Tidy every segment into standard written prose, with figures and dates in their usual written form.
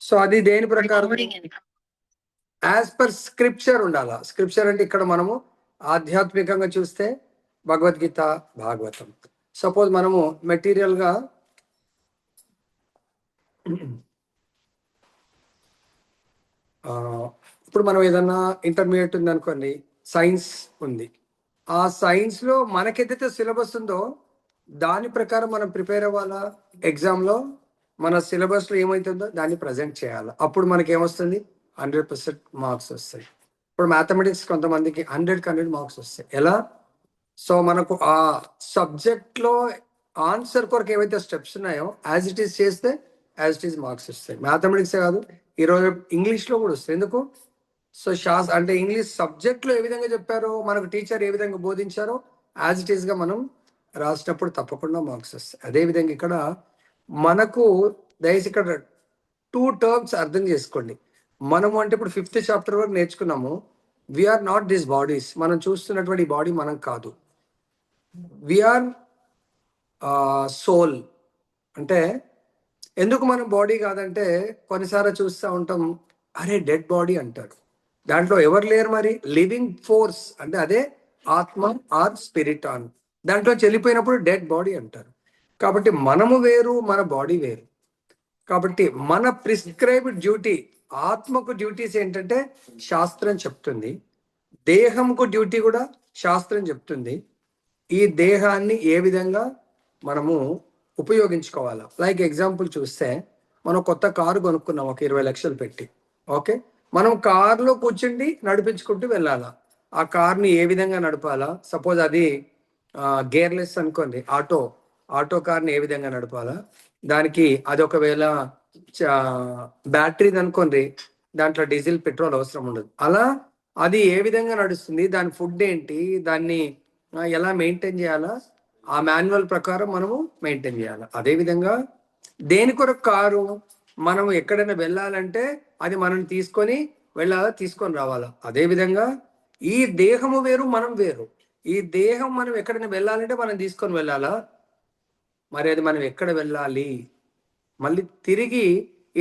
So అది దేని ప్రకారం యాజ్ పర్ స్క్రిప్చర్ ఉండాలా. స్క్రిప్చర్ అంటే ఇక్కడ మనము ఆధ్యాత్మికంగా చూస్తే భగవద్గీత, భాగవతం. సపోజ్ మనము మెటీరియల్గా ఇప్పుడు మనం ఏదన్నా ఇంటర్మీడియట్ ఉంది అనుకోండి, సైన్స్ ఉంది. ఆ సైన్స్లో మనకేదైతే సిలబస్ ఉందో దాని ప్రకారం మనం ప్రిపేర్ అవ్వాలా. ఎగ్జామ్లో మన సిలబస్లో ఏమవుతుందో దాన్ని ప్రజెంట్ చేయాలి. అప్పుడు మనకి ఏమొస్తుంది, 100% మార్క్స్ వస్తాయి. ఇప్పుడు మ్యాథమెటిక్స్ కొంతమందికి 100కి 100 మార్క్స్ వస్తాయి. ఎలా? సో మనకు ఆ సబ్జెక్ట్లో ఆన్సర్ కొరకు ఏవైతే స్టెప్స్ ఉన్నాయో యాజ్ ఇట్ ఈస్ చేస్తే యాజ్ ఇట్ ఈస్ మార్క్స్ వస్తాయి. మ్యాథమెటిక్సే కాదు, ఈరోజు ఇంగ్లీష్లో కూడా వస్తాయి. ఎందుకు? సో అంటే ఇంగ్లీష్ సబ్జెక్ట్లో ఏ విధంగా చెప్పారో, మనకు టీచర్ ఏ విధంగా బోధించారో యాజ్ ఇట్ ఈస్గా మనం రాసినప్పుడు తప్పకుండా మార్క్స్ వస్తాయి. అదేవిధంగా ఇక్కడ మనకు దయచేసి ఇక్కడ 2 టర్మ్స్ అర్థం చేసుకోండి. మనము అంటే ఇప్పుడు 5th చాప్టర్ వరకు నేర్చుకున్నాము. We are not this bodies. మనం చూస్తున్నటువంటి బాడీ మనం కాదు. We are soul. అంటే ఎందుకు మనం బాడీ కాదంటే కొన్నిసార్లు చూస్తూ ఉంటాం, అరే డెడ్ బాడీ అంటారు. దాంట్లో ఎవరు లేరు మరి, లివింగ్ ఫోర్స్ అంటే అదే ఆత్మ ఆర్ స్పిరిట్ ఆన్. దాంట్లో చెల్లిపోయినప్పుడు డెడ్ బాడీ అంటారు. కాబట్టి మనము వేరు, మన బాడీ వేరు. కాబట్టి మన ప్రిస్క్రైబ్డ్ డ్యూటీ, ఆత్మకు డ్యూటీస్ ఏంటంటే శాస్త్రం చెప్తుంది, దేహంకు డ్యూటీ కూడా శాస్త్రం చెప్తుంది. ఈ దేహాన్ని ఏ విధంగా మనము ఉపయోగించుకోవాలా. లైక్ ఎగ్జాంపుల్ చూస్తే మనం కొత్త కారు కొనుక్కున్నాం ఒక 20 లక్షలు పెట్టి. ఓకే, మనం కారులో కూర్చుండి నడిపించుకుంటూ వెళ్ళాలా. ఆ కార్ని ఏ విధంగా నడపాలా. సపోజ్ అది గేర్లెస్ అనుకోండి, ఆటో కార్ని ఏ విధంగా నడపాలా. దానికి అది ఒకవేళ బ్యాటరీది అనుకోండి, దాంట్లో డీజిల్ పెట్రోల్ అవసరం ఉండదు. అలా అది ఏ విధంగా నడుస్తుంది, దాని ఫుడ్ ఏంటి, దాన్ని ఎలా మెయింటైన్ చేయాలా, ఆ మాన్యువల్ ప్రకారం మనము మెయింటైన్ చేయాలి. అదేవిధంగా దేని కొరకు కారు, మనం ఎక్కడైనా వెళ్ళాలంటే అది మనం తీసుకొని వెళ్ళాలా, తీసుకొని రావాలా. అదేవిధంగా ఈ దేహము వేరు, మనం వేరు. ఈ దేహం మనం ఎక్కడైనా వెళ్ళాలంటే మనం తీసుకొని వెళ్ళాలా. మరి అది మనం ఎక్కడ వెళ్ళాలి, మళ్ళీ తిరిగి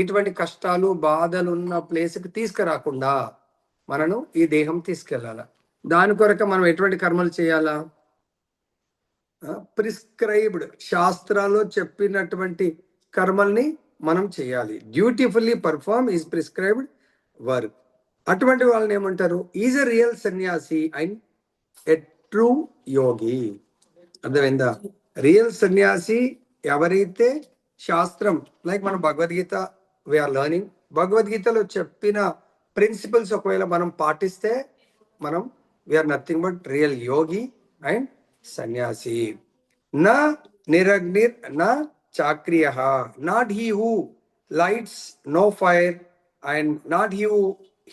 ఇటువంటి కష్టాలు బాధలు ఉన్న ప్లేస్కి తీసుకురాకుండా మనను ఈ దేహం తీసుకెళ్ళాల. దాని కొరకు మనం ఎటువంటి కర్మలు చేయాలా, ప్రిస్క్రైబ్డ్ శాస్త్రాల్లో చెప్పినటువంటి కర్మల్ని మనం చేయాలి. డ్యూటీఫుల్లీ పర్ఫార్మ్ ఈజ్ ప్రిస్క్రైబ్డ్ వర్క్. అటువంటి వాళ్ళని ఏమంటారు, ఈజ్ ఎ రియల్ సన్యాసి అండ్ ఎ ట్రూ యోగి. అర్థమైందా? రియల్ సన్యాసి ఎవరైతే శాస్త్రం, లైక్ మన భగవద్గీత వీఆర్ లెర్నింగ్, భగవద్గీతలో చెప్పిన ప్రిన్సిపల్స్ ఒకవేళ మనం పాటిస్తే మనం we are nothing but real yogi and sannyasi. నా నిరగ్నిర్ నా చాక్రియ, not he who lights no fire and not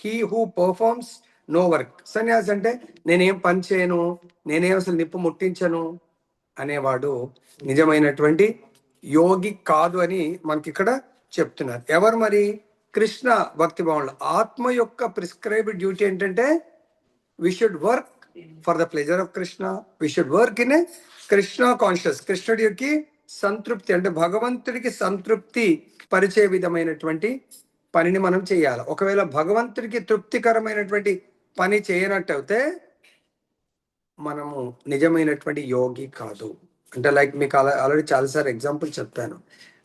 he who performs no work. సన్యాసి అంటే నేనేం పని చేయను, నేనేం అసలు నిప్పు ముట్టించను అనేవాడు నిజమైనటువంటి యోగి కాదు అని మనకి ఇక్కడ చెప్తున్నారు. ఎవరు మరి? కృష్ణ భక్తి భావనలో ఆత్మ యొక్క ప్రిస్క్రైబ్డ్ డ్యూటీ ఏంటంటే we should work for the pleasure of Krishna, we should work in a Krishna conscious. కృష్ణుడి యొక్క సంతృప్తి అంటే భగవంతుడికి సంతృప్తి పరిచే విధమైనటువంటి పనిని మనం చేయాలి. ఒకవేళ భగవంతుడికి తృప్తికరమైనటువంటి పని చేయనట్టయితే మనము నిజమైనటువంటి యోగి కాదు. అంటే లైక్ మీకు ఆల్రెడీ చాలాసార్లు ఎగ్జాంపుల్ చెప్పాను.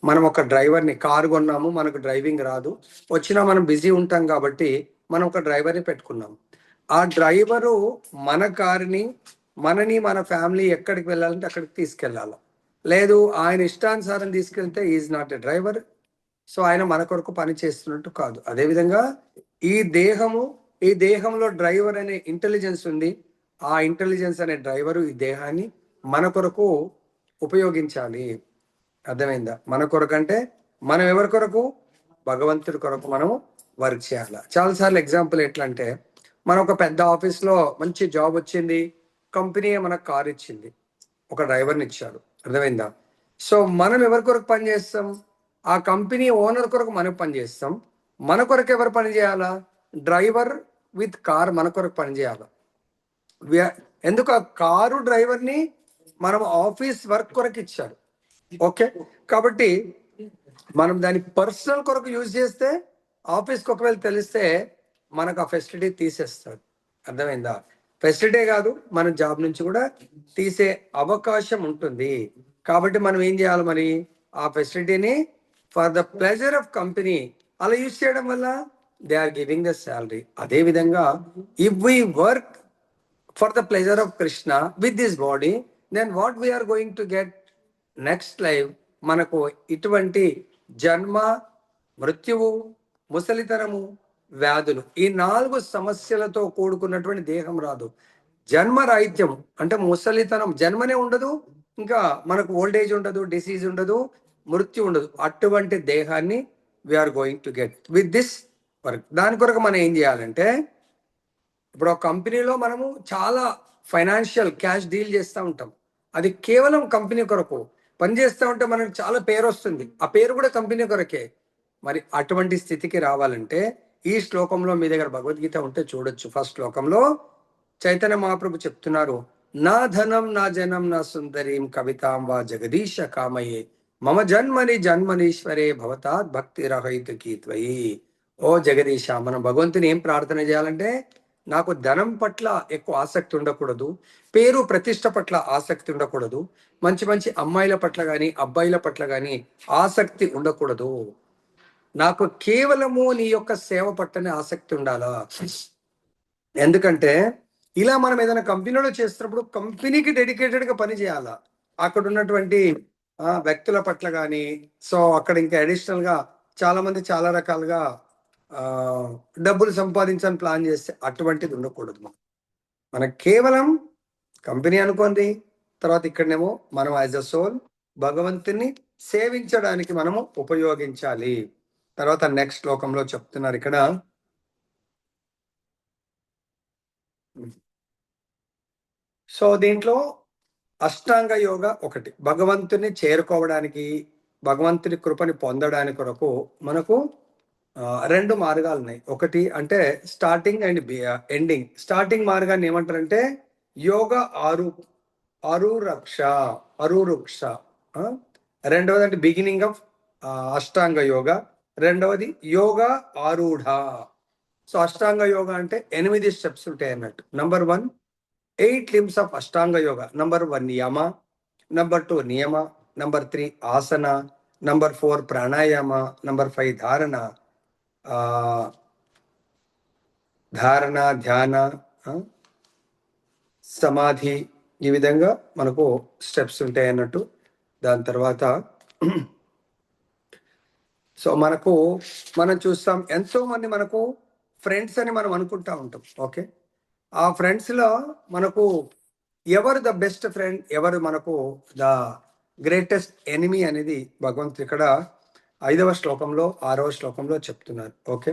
మనం ఒక డ్రైవర్ని, కారు కొన్నాము, మనకు డ్రైవింగ్ రాదు, వచ్చినా మనం బిజీ ఉంటాం కాబట్టి మనం ఒక డ్రైవర్ని పెట్టుకున్నాం. ఆ డ్రైవరు మన కారుని, మనని, మన ఫ్యామిలీ ఎక్కడికి వెళ్ళాలంటే అక్కడికి తీసుకెళ్ళాలి. లేదు ఆయన ఇష్టానుసారం తీసుకెళ్తే is not a driver. So ఆయన మన కొరకు పని చేస్తున్నట్టు కాదు. అదేవిధంగా ఈ దేహంలో డ్రైవర్ అనే ఇంటెలిజెన్స్ ఉంది. ఆ ఇంటెలిజెన్స్ అనే డ్రైవరు ఈ దేహాన్ని మన కొరకు ఉపయోగించాలి. అర్థమైందా? మన కొరకు అంటే మనం ఎవరి కొరకు? భగవంతుడి కొరకు మనం వర్క్ చేయాలి. చాలాసార్లు ఎగ్జాంపుల్ ఎట్లా అంటే, మనం ఒక పెద్ద ఆఫీస్లో మంచి జాబ్ వచ్చింది, కంపెనీ మనకు కార్ ఇచ్చింది, ఒక డ్రైవర్ని ఇచ్చాడు. అర్థమైందా? సో మనం ఎవరి కొరకు పని చేస్తాం? ఆ కంపెనీ ఓనర్ కొరకు మనం పని చేస్తాం. మన కొరకు ఎవరు పని చేయాలా? డ్రైవర్ విత్ కార్ మన కొరకు పని చేయాలి. ఎందుకు? ఆ కారు డ్రైవర్ని మనం ఆఫీస్ వర్క్ కొరకు ఇచ్చారు. ఓకే, కాబట్టి మనం దాని పర్సనల్ కొరకు యూజ్ చేస్తే ఆఫీస్కి ఒకవేళ తెలిస్తే మనకు ఆ ఫెసిలిటీ తీసేస్తాడు. అర్థమైందా? ఫెసిలిటీ కాదు, మన జాబ్ నుంచి కూడా తీసే అవకాశం ఉంటుంది. కాబట్టి మనం ఏం చేయాలి మరి? ఆ ఫెసిలిటీని for the pleasure of company అలా యూజ్ చేయడం వల్ల they are giving the salary. అదే విధంగా if we work for the pleasure of Krishna with this body, then what we are going to get next life? మనకు ఇటువంటి జన్మ, మృత్యువు, ముసలితనము, వ్యాధులు, ఈ 4 సమస్యలతో కూడుకున్నటువంటి దేహం రాదు. జన్మ రాహిత్యం అంటే ముసలితనం, జన్మనే ఉండదు, ఇంకా మనకు ఓల్డేజ్ ఉండదు, డిసీజ్ ఉండదు, మృత్యు ఉండదు. అటువంటి దేహాన్ని we are going to get with this work. దాని కొరకు మనం ఏం చేయాలంటే, ఇప్పుడు ఒక కంపెనీలో మనము చాలా ఫైనాన్షియల్ క్యాష్ డీల్ చేస్తూ ఉంటాం. అది కేవలం కంపెనీ కొరకు పనిచేస్తూ ఉంటే మనకు చాలా పేరు వస్తుంది. ఆ పేరు కూడా కంపెనీ కొరకే. మరి అటువంటి స్థితికి రావాలంటే ఈ శ్లోకంలో మీ దగ్గర భగవద్గీత ఉంటే చూడొచ్చు. ఫస్ట్ శ్లోకంలో చైతన్య మహాప్రభు చెప్తున్నారు, నా ధనం నా జనం నా సుందరీం కవితాం వా జగదీశ కామయే మమ జన్మని జన్మనీశ్వరే భవతాత్ భక్తి రహితుకి త్వయి. ఓ జగదీశ, మనం భగవంతుని ఏం ప్రార్థన చేయాలంటే, నాకు ధనం పట్ల ఎక్కువ ఆసక్తి ఉండకూడదు, పేరు ప్రతిష్ట పట్ల ఆసక్తి ఉండకూడదు, మంచి మంచి అమ్మాయిల పట్ల కానీ అబ్బాయిల పట్ల కానీ ఆసక్తి ఉండకూడదు. నాకు కేవలము నీ యొక్క సేవ పట్లనే ఆసక్తి ఉండాలా. ఎందుకంటే ఇలా మనం ఏదైనా కంపెనీలో చేస్తున్నప్పుడు కంపెనీకి డెడికేటెడ్గా పని చేయాలా. అక్కడ ఉన్నటువంటి వ్యక్తుల పట్ల కానీ, సో అక్కడ ఇంకా అడిషనల్గా చాలా మంది చాలా రకాలుగా డబ్బులు సంపాదించాలని ప్లాన్ చేస్తే అటువంటిది ఉండకూడదు. మనకు కేవలం కంపెనీ అనుకోండి, తర్వాత ఇక్కడనేమో మనం యాజ్ అ సోల్ భగవంతుని సేవించడానికి మనము ఉపయోగించాలి. తర్వాత నెక్స్ట్ శ్లోకంలో చెప్తున్నారు ఇక్కడ, సో దీంట్లో అష్టాంగ యోగ ఒకటి, భగవంతుని చేరుకోవడానికి, భగవంతుని కృపని పొందడానికి కొరకు మనకు 2 మార్గాలు ఉన్నాయి. ఒకటి అంటే స్టార్టింగ్ అండ్ ఎండింగ్. స్టార్టింగ్ మార్గాన్ని ఏమంటారంటే యోగ అరురుక్ష. రెండవది అంటే బిగినింగ్ ఆఫ్ అష్టాంగ యోగ. రెండవది యోగ ఆరూఢ. సో అష్టాంగ యోగ అంటే 8 స్టెప్స్ ఉంటాయి అన్నట్టు. Number 1 8 limbs of Ashtanga Yoga. Number 1 Yama, number 2 Niyama, number 3 Asana, number 4 Pranayama, number 5 Dharana, ధ్యాన, సమాధి, ఈ విధంగా మనకు స్టెప్స్ ఉంటాయి అన్నట్టు. దాని తర్వాత సో మనం చూస్తాం ఎంతో మంది మనకు ఫ్రెండ్స్ అని మనం అనుకుంటా ఉంటాం. ఓకే, ఆ ఫ్రెండ్స్లో మనకు ఎవరు ద బెస్ట్ ఫ్రెండ్, ఎవరు మనకు ద గ్రేటెస్ట్ ఎనిమీ అనేది భగవంతుడు ఇక్కడ 5వ శ్లోకంలో 6వ శ్లోకంలో చెప్తున్నారు. ఓకే,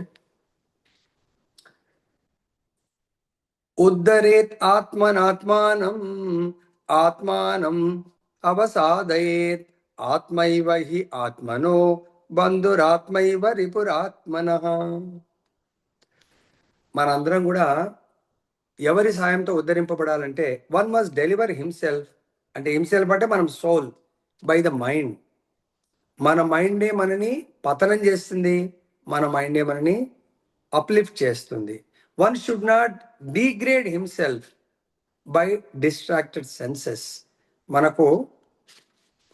ఉద్ధరేత్ ఆత్మనాత్మానం ఆత్మానం అవసాదయేత్ ఆత్మైవ హి ఆత్మనో బంధురాత్మైవ రిపురాత్మనః. మనందరం కూడా ఎవరి సాయంతో ఉద్ధరింపబడాలంటే వన్ మస్ట్ డెలివర్ హిమ్సెల్ఫ్. అంటే హిమ్సెల్ఫ్ అంటే మనం సోల్ బై ద మైండ్. మన మైండే మనని పతనం చేస్తుంది, మన మైండే మనని అప్లిఫ్ట్ చేస్తుంది. One should not degrade himself by distracted senses. మనకు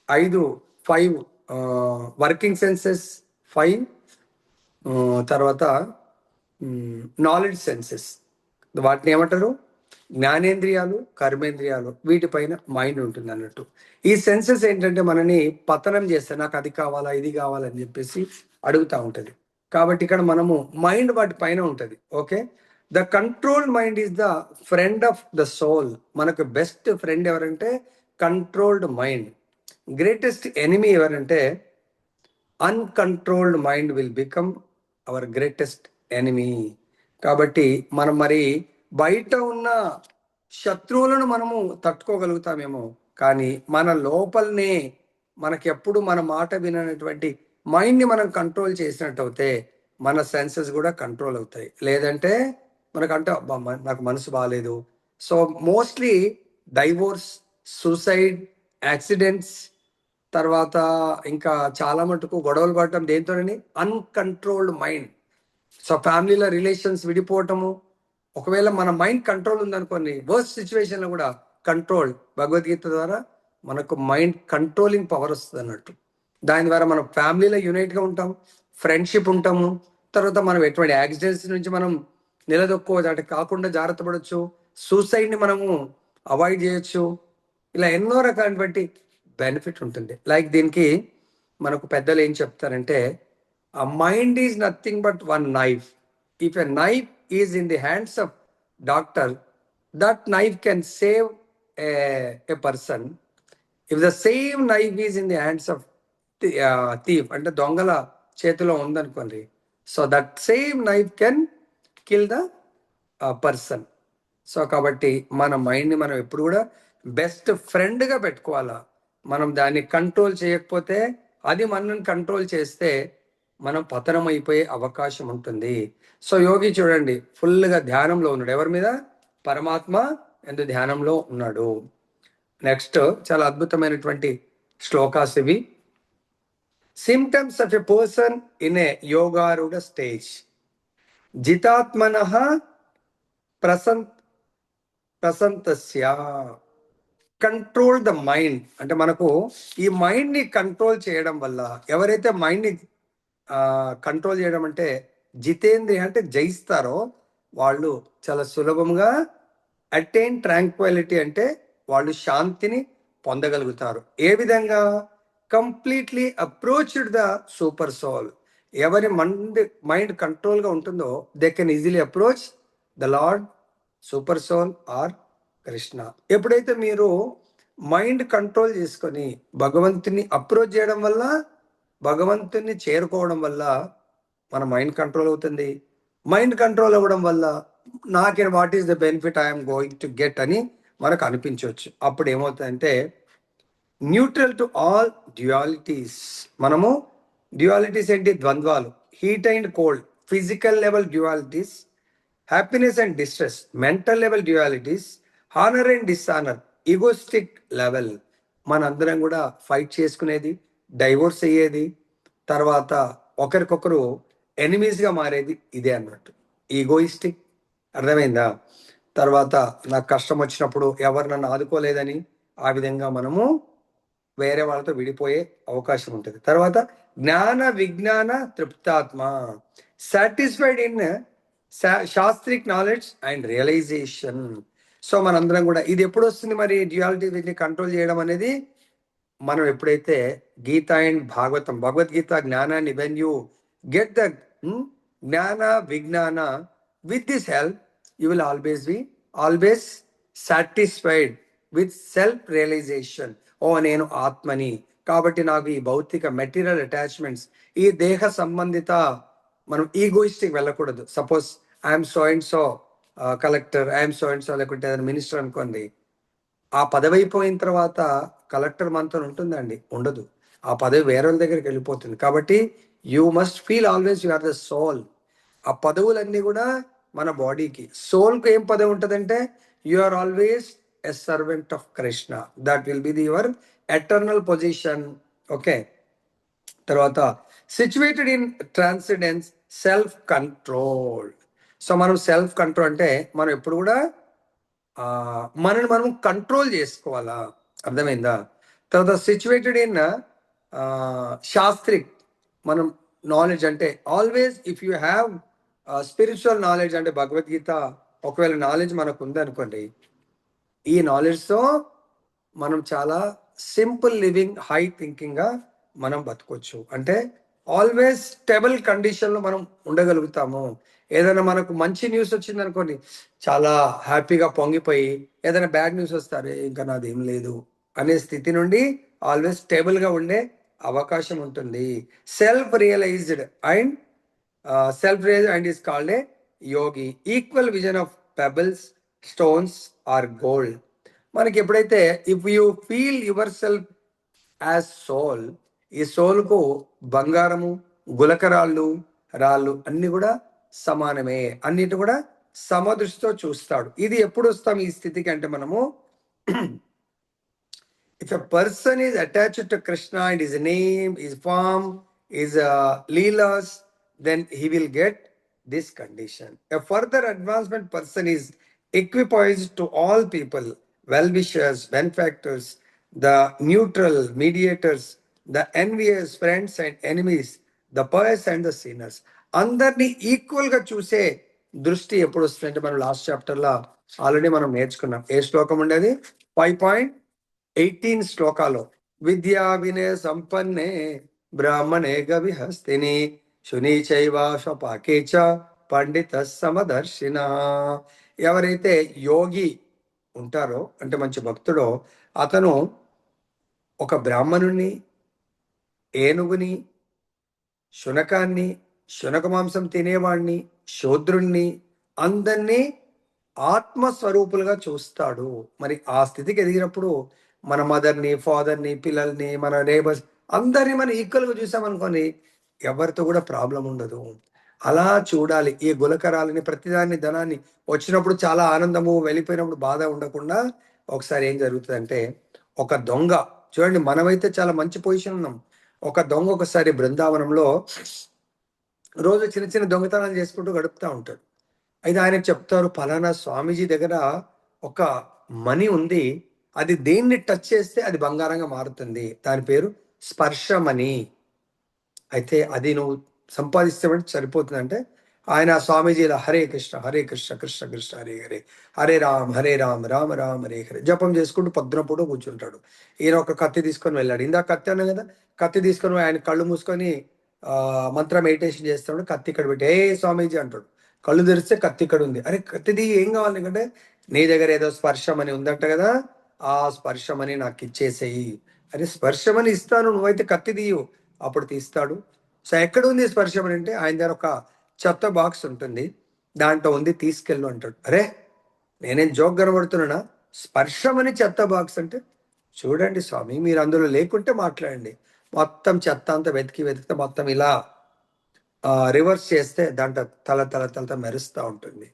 5 వర్కింగ్ సెన్సెస్, 5 తర్వాత నాలెడ్జ్ సెన్సెస్, వాటిని ఏమంటారు? జ్ఞానేంద్రియాలు, కర్మేంద్రియాలు, వీటిపైన మైండ్ ఉంటుంది అన్నట్టు. ఈ సెన్సెస్ ఏంటంటే మనని పతనం చేస్తే, నాకు అది కావాలా ఇది కావాలని చెప్పేసి అడుగుతూ ఉంటుంది. కాబట్టి ఇక్కడ మనము మైండ్ వాటి పైన ఉంటుంది. Okay, the controlled mind is the friend of the soul. మనకు బెస్ట్ ఫ్రెండ్ ఎవరంటే కంట్రోల్డ్ మైండ్. గ్రేటెస్ట్ ఎనిమీ ఎవరంటే uncontrolled mind will become our greatest enemy. కాబట్టి మనం మరి బయట ఉన్న శత్రువులను మనము తట్టుకోగలుగుతామేమో, కానీ మన లోపలనే మనకి ఎప్పుడు మన మాట వినటువంటి మైండ్ని మనం కంట్రోల్ చేసినట్టు అవుతే మన సెన్సెస్ కూడా కంట్రోల్ అవుతాయి. లేదంటే మనకంటే నాకు మనసు బాగాలేదు. So mostly divorce, suicide, accidents, తర్వాత ఇంకా చాలా మటుకు గొడవలు పడటం దేంతోనని అన్కంట్రోల్డ్ మైండ్. సో ఫ్యామిలీలో రిలేషన్స్ విడిపోవటము, ఒకవేళ మన మైండ్ కంట్రోల్ ఉందనుకోండి, వర్స్ట్ సిచ్యువేషన్లో కూడా కంట్రోల్, భగవద్గీత ద్వారా మనకు మైండ్ కంట్రోలింగ్ పవర్ వస్తుంది అన్నట్టు. దాని ద్వారా మనం ఫ్యామిలీలో యునైట్గా ఉంటాం, ఫ్రెండ్షిప్ ఉంటాము. తర్వాత మనం ఎటువంటి యాక్సిడెంట్స్ నుంచి మనం నిలదొక్కోవచ్చు, అంటే కాకుండా జాగ్రత్త పడవచ్చు. సూసైడ్ని మనము అవాయిడ్ చేయొచ్చు. ఇలా ఎన్నో రకాలైనటువంటి బెనిఫిట్ ఉంటుంది. లైక్ దీనికి మనకు పెద్దలు ఏం చెప్తారంటే, a mind is nothing but one knife. If a knife is in the hands of doctor, that knife can save a person. If the same knife is in the hands of thief, అంటే దొంగల చేతిలో ఉందనుకోండి, so that same knife can kill the person. So కాబట్టి మన మైండ్ని మనం ఎప్పుడు కూడా బెస్ట్ ఫ్రెండ్గా పెట్టుకోవాలా. మనం దాన్ని కంట్రోల్ చేయకపోతే, అది మనల్ని కంట్రోల్ చేస్తే మనం పతనం అయిపోయే అవకాశం ఉంటుంది. సో యోగి చూడండి, ఫుల్గా ధ్యానంలో ఉన్నాడు. ఎవరి మీద? పరమాత్మ ఎందు ధ్యానంలో ఉన్నాడు. నెక్స్ట్ చాలా అద్భుతమైనటువంటి శ్లోకాస్ ఇవి. Symptoms of a person in a యోగారూఢ స్టేజ్. జితాత్మన ప్రసంతస్య. Control the mind. అంటే మనకు ఈ మైండ్ని కంట్రోల్ చేయడం వల్ల, ఎవరైతే మైండ్ని కంట్రోల్ చేయడం అంటే జితేంద్రియ అంటే జయిస్తారో, వాళ్ళు చాలా సులభంగా అటైన్ ట్రాంక్వాలిటీ, అంటే వాళ్ళు శాంతిని పొందగలుగుతారు. ఏ విధంగా? Completely approached the super soul. ఎవరి మైండ్ కంట్రోల్గా ఉంటుందో, they can easily approach the lord, super soul or Krishna. ఎప్పుడైతే మీరు మైండ్ కంట్రోల్ చేసుకొని భగవంతుని అప్రోచ్ చేయడం వల్ల, భగవంతుని చేరుకోవడం వల్ల మన మైండ్ కంట్రోల్ అవుతుంది. మైండ్ కంట్రోల్ అవ్వడం వల్ల నాకే what is the benefit I'm going to get అని మనకు అనిపించవచ్చు. అప్పుడు ఏమవుతుందంటే, న్యూట్రల్ టు ఆల్ డ్యుయాలిటీస్. మనము డ్యుయాలిటీస్ ఏంటి? ద్వంద్వాలు, heat and cold, physical level dualities, happiness and distress, mental level dualities, honour and dishonour, egoistic level. మనందరం కూడా ఫైట్ చేసుకునేది, డైవోర్స్ అయ్యేది, తర్వాత ఒకరికొకరు ఎనిమీస్గా మారేది ఇదే అన్నట్టు, ఈగోయిస్టిక్. అర్థమైందా? తర్వాత నాకు కష్టం వచ్చినప్పుడు ఎవరు నన్ను ఆదుకోలేదని ఆ విధంగా మనము వేరే వాళ్ళతో విడిపోయే అవకాశం ఉంటుంది. తర్వాత జ్ఞాన విజ్ఞాన తృప్తాత్మ, satisfied in shastric knowledge and realisation. So మనందరం కూడా ఇది ఎప్పుడు వస్తుంది మరి? డ్యుయాలిటీ వీటిని కంట్రోల్ చేయడం అనేది మనం ఎప్పుడైతే గీత అండ్ భాగవతం, భగవద్గీత జ్ఞానాన్ని, వెన్ యూ గెట్ ద జ్ఞాన విజ్ఞాన, with this help you will always satisfied with self realisation. ఓ నేను ఆత్మని, కాబట్టి నాకు ఈ భౌతిక మెటీరియల్ అటాచ్మెంట్స్, ఈ దేహ సంబంధిత, మనం ఈగోయిస్టిక్ వెళ్ళకూడదు. Suppose I'm so and so collector, I'm so and so, లేకుంటే ఏదైనా మినిస్టర్ అనుకోండి, ఆ పదవి అయిపోయిన తర్వాత కలెక్టర్ మనతో ఉంటుందండి? ఉండదు. ఆ పదవి వేరే వాళ్ళ దగ్గరికి వెళ్ళిపోతుంది. కాబట్టి you must feel always you are the soul. ఆ పదవులన్నీ కూడా మన బాడీకి. సోల్కి ఏం పదవి ఉంటుందంటే, you are always a servant of Krishna. That will be the your eternal position. Okay. తర్వాత situated in transcendence, self control. So మనం సెల్ఫ్ కంట్రోల్ అంటే మనం ఎప్పుడు కూడా మనని మనం కంట్రోల్ చేసుకోవాలా. అర్థమైందా? తర్వాత సిచ్యువేటెడ్ ఇన్ శాస్త్రిక్, మనం నాలెడ్జ్ అంటే always if you have spiritual knowledge, అంటే భగవద్గీత ఒకవేళ నాలెడ్జ్ మనకు ఉందనుకోండి, ఈ నాలెడ్జ్తో మనం చాలా సింపుల్ లివింగ్, హై థింకింగ్గా మనం బతకొచ్చు. అంటే ఆల్వేస్ స్టేబుల్ కండిషన్లో మనం ఉండగలుగుతాము. ఏదైనా మనకు మంచి న్యూస్ వచ్చింది అనుకోండి, చాలా హ్యాపీగా పొంగిపోయి, ఏదైనా బ్యాడ్ న్యూస్ వస్తారు, ఇంకా నాదేం లేదు అనే స్థితి నుండి ఆల్వేస్ స్టేబుల్గా ఉండే అవకాశం ఉంటుంది. Self realised and is called a yogi. Equal vision of pebbles, stones or gold. మనకి ఎప్పుడైతే if you feel yourself as soul, ఈ సోల్కు బంగారము, గులకరాళ్ళు, రాళ్ళు అన్ని కూడా సమానమే, అన్నిటి కూడా సమదృష్టితో చూస్తాడు. ఇది ఎప్పుడు వస్తాం ఈ స్థితికి అంటే, మనము if a person is attached to Krishna and his name, his form, his leelas, then he will get this condition. A further advancement person is equipoised to all people, well-wishers, benefactors, the neutral mediators, the envious friends and enemies, the pious and the sinners. అందరినీ equal గా చూసే దృష్టి ఎప్పుడు వస్తుందంటే మనం last chapter లో already మనం నేర్చుకున్నాం. ఏ శ్లోకం ఉండేది? 5.18 శ్లోకాలు. విద్యా వినయ సంపన్నే బ్రాహ్మణే గవిహస్తిని శుని చైవ స్వపాకే చ పండిత సమదర్శిన. ఎవరైతే యోగి ఉంటారో అంటే మంచి భక్తుడో అతను ఒక బ్రాహ్మణుని, ఏనుగుని, శునకాన్ని, శునక మాంసం తినేవాడిని, శూద్రుణ్ణి అందరినీ ఆత్మస్వరూపులుగా చూస్తాడు. మరి ఆ స్థితికి ఎదిగినప్పుడు మన మదర్ని, ఫాదర్ని, పిల్లల్ని, మన నేబర్స్ అందరినీ మనం ఈక్వల్గా చూసామనుకోని ఎవరితో కూడా ప్రాబ్లం ఉండదు. అలా చూడాలి. ఈ గులకరాలని, ప్రతిదాన్ని, ధనాన్ని వచ్చినప్పుడు చాలా ఆనందము, వెళ్ళిపోయినప్పుడు బాధ ఉండకుండా ఒకసారి ఏం జరుగుతుందంటే, ఒక దొంగ చూడండి, మనమైతే చాలా మంచి పొజిషన్ ఉన్నాం. ఒక దొంగ ఒకసారి బృందావనంలో రోజు చిన్న చిన్న దొంగతనాలు చేసుకుంటూ గడుపుతూ ఉంటాడు. అయితే ఆయనకు చెప్తారు, ఫలానా స్వామీజీ దగ్గర ఒక మనీ ఉంది, అది దేన్ని టచ్ చేస్తే అది బంగారంగా మారుతుంది, దాని పేరు స్పర్శమణి. అయితే అది నువ్వు సంపాదిస్తే సరిపోతుంది అంటే ఆయన స్వామీజీ ఇలా హరే కృష్ణ హరే కృష్ణ కృష్ణ కృష్ణ హరే హరే, హరే రామ్ రామ రామ హరే హరే జపం చేసుకుంటూ పొద్దున పూట కూర్చుంటాడు. ఈయన ఒక కత్తి తీసుకొని వెళ్ళాడు. ఇందాక కత్తి అన్నా కదా, కత్తి తీసుకొని ఆయన కళ్ళు మూసుకొని మంత్ర మెడిటేషన్ చేస్తాడు. కత్తి ఇక్కడ పెట్టి ఏ స్వామీజీ అంటాడు. కళ్ళు తెరిస్తే కత్తి ఇక్కడ ఉంది. అరే కత్తిది ఏం కావాలి ఎందుకంటే, నీ దగ్గర ఏదో స్పర్శమని ఉందంట కదా, ఆ స్పర్శమని నాకు ఇచ్చేసేయి. అరే స్పర్శమని ఇస్తాను, నువ్వైతే కత్తి తీయు. అప్పుడు తీస్తాడు. సో ఎక్కడ ఉంది స్పర్శమని అంటే ఆయన దగ్గర ఒక చెత్త బాక్స్ ఉంటుంది, దాంట్లో ఉంది, తీసుకెళ్ళు అంటాడు. అరే నేనేం జోక్ కనబడుతున్నానా? స్పర్శమని చెత్త బాక్స్ అంటే, చూడండి స్వామి మీరు అందులో లేకుంటే మాట్లాడండి. మొత్తం చెత్త అంతా వెతికితే మొత్తం ఇలా రివర్స్ చేస్తే దాంట్లో తల మెరుస్తూ ఉంటుంది.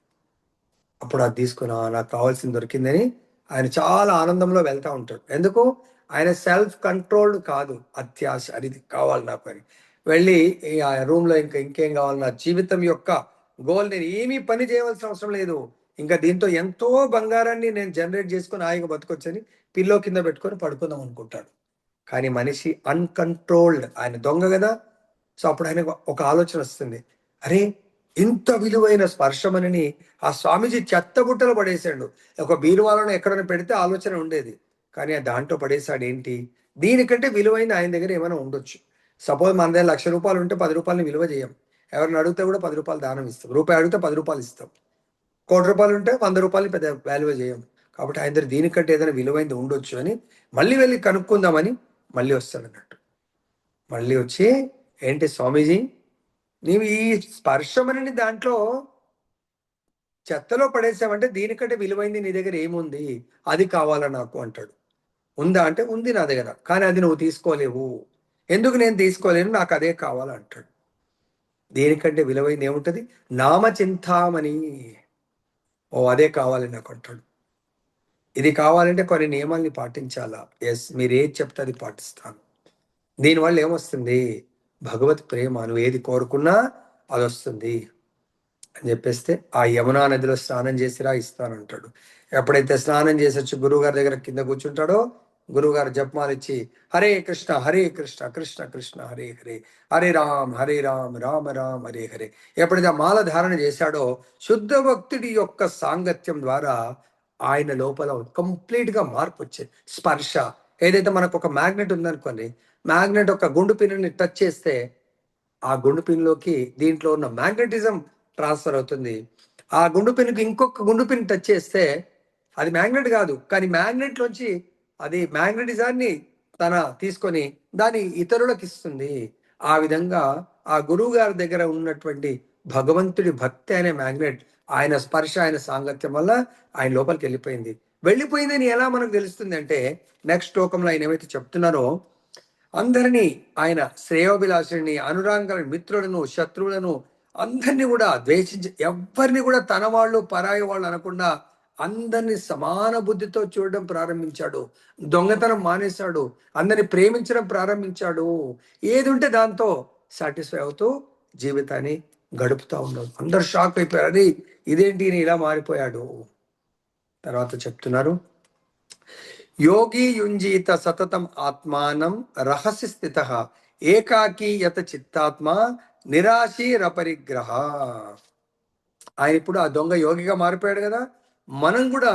అప్పుడు అది తీసుకున్నా నాకు కావాల్సింది దొరికిందని ఆయన చాలా ఆనందంలో వెళ్తూ ఉంటాడు. ఎందుకు? ఆయన సెల్ఫ్ కంట్రోల్డ్ కాదు, అత్యాశ, అది కావాలి నాకు అని వెళ్ళి ఆ రూమ్లో ఇంకేం కావాలి, నా జీవితం యొక్క గోల్, నేను ఏమీ పని చేయవలసిన అవసరం లేదు, ఇంకా దీంతో ఎంతో బంగారాన్ని నేను జనరేట్ చేసుకొని హాయిగా బతకొచ్చని పిల్లో కింద పెట్టుకొని పడుకుందాం అనుకుంటాడు. కానీ మనిషి అన్కంట్రోల్డ్, ఆయన దొంగ కదా. సో అప్పుడు ఆయనకు ఒక ఆలోచన వస్తుంది, అరే ఇంత విలువైన స్పర్శమని ఆ స్వామీజీ చెత్త బుట్టలో పడేశాడు. ఒక బీరువాలను ఎక్కడైనా పెడితే ఆలోచన ఉండేది, కానీ ఆ దాంట్లో పడేశాడు. ఏంటి? దీనికంటే విలువైన ఆయన దగ్గర ఏమైనా ఉండొచ్చు. సపోజ్ మన దగ్గర 1,00,000 రూపాయలు ఉంటే 10 రూపాయలని విలువ చేయం. ఎవరిని అడిగితే కూడా 10 రూపాయలు దానం ఇస్తాం. రూపాయి అడిగితే 10 రూపాయలు ఇస్తాం. 1,00,00,000 ఉంటే 100 రూపాయలు పెద్ద వాల్యూ చేయం. కాబట్టి ఆయన దగ్గర దీనికంటే ఏదైనా విలువైనది ఉండొచ్చు అని మళ్ళీ వెళ్ళి కనుక్కుందామని మళ్ళీ వస్తాడు అన్నట్టు. మళ్ళీ వచ్చి, ఏంటి స్వామీజీ నీవు ఈ స్పర్శమని దాంట్లో చెత్తలో పడేసామంటే దీనికంటే విలువైంది నీ దగ్గర ఏముంది, అది కావాలా నాకు అంటాడు. ఉందా అంటే ఉంది నా దగ్గర, కానీ అది నువ్వు తీసుకోలేవు. ఎందుకు నేను తీసుకోలేను, నాకు అదే కావాలంటాడు. దీనికంటే విలువైంది ఏముంటుంది? నామచింతామణి. ఓ అదే కావాలి నాకు అంటాడు. ఇది కావాలంటే కొన్ని నియమాల్ని పాటించాలా? ఎస్, మీరు ఏది చెప్తే అది పాటిస్తాను. దీనివల్ల ఏమొస్తుంది? భగవత్ ప్రేమ, నువ్వు ఏది కోరుకున్నా అది వస్తుంది అని చెప్పేస్తే ఆ యమునా నదిలో స్నానం చేసిరా ఇస్తానంటాడు. ఎప్పుడైతే స్నానం చేసి వచ్చి గురువుగారి దగ్గర కింద కూర్చుంటాడో గురువుగారు జపమాలు ఇచ్చి హరే కృష్ణ కృష్ణ కృష్ణ హరే హరే, హరే రామ్ రామ రామ హరే హరే. ఎప్పుడైతే మాల ధారణ చేశాడో శుద్ధ భక్తుడి యొక్క సాంగత్యం ద్వారా ఆయన లోపల కంప్లీట్ గా మార్పు వచ్చేది. స్పర్శ ఏదైతే మనకు ఒక మ్యాగ్నెట్ ఉందనుకోండి, మ్యాగ్నెట్ ఒక గుండు పిన్ని టచ్ చేస్తే ఆ గుండు పిన్లోకి దీంట్లో ఉన్న మ్యాగ్నెటిజం ట్రాన్స్ఫర్ అవుతుంది. ఆ గుండు పిన్కి ఇంకొక గుండు పిన్ టచ్ చేస్తే అది మ్యాగ్నెట్ కాదు, కానీ మ్యాగ్నెట్ లోంచి అది మ్యాగ్నెటిజాన్ని తన తీసుకొని దాన్ని ఇతరులకు ఇస్తుంది. ఆ విధంగా ఆ గురువు గారి దగ్గర ఉన్నటువంటి భగవంతుడి భక్తి అనే మ్యాగ్నెట్, ఆయన స్పర్శ, ఆయన సాంగత్యం వల్ల ఆయన లోపలికి వెళ్ళిపోయిందని ఎలా మనకు తెలుస్తుంది అంటే, నెక్స్ట్ శ్లోకంలో ఆయన ఏమైతే చెప్తున్నారో, అందరినీ ఆయన శ్రేయోభిలాషుని, అనురాంగులను, మిత్రులను, శత్రువులను అందరినీ కూడా ద్వేషించి, ఎవరిని కూడా తన వాళ్ళు పరాయి వాళ్ళు అనకుండా అందరినీ సమాన బుద్ధితో చూడడం ప్రారంభించాడు. దొంగతనం మానేశాడు, అందరిని ప్రేమించడం ప్రారంభించాడు. ఏది ఉంటే దాంతో సాటిస్ఫై అవుతూ జీవితాన్ని గడుపుతా ఉండదు. అందరు షాక్ అయిపోయారు, అరే ఇదేంటి ఈయన ఇలా మారిపోయాడు. తర్వాత చెప్తున్నారు, యోగి యుంజీత సతతం ఆత్మానం రహస్య స్థిత ఏకాకి యత చిత్తాత్మ నిరాశీరపరిగ్రహ. ఆయన ఇప్పుడు ఆ దొంగ యోగిగా మారిపోయాడు కదా. మనం కూడా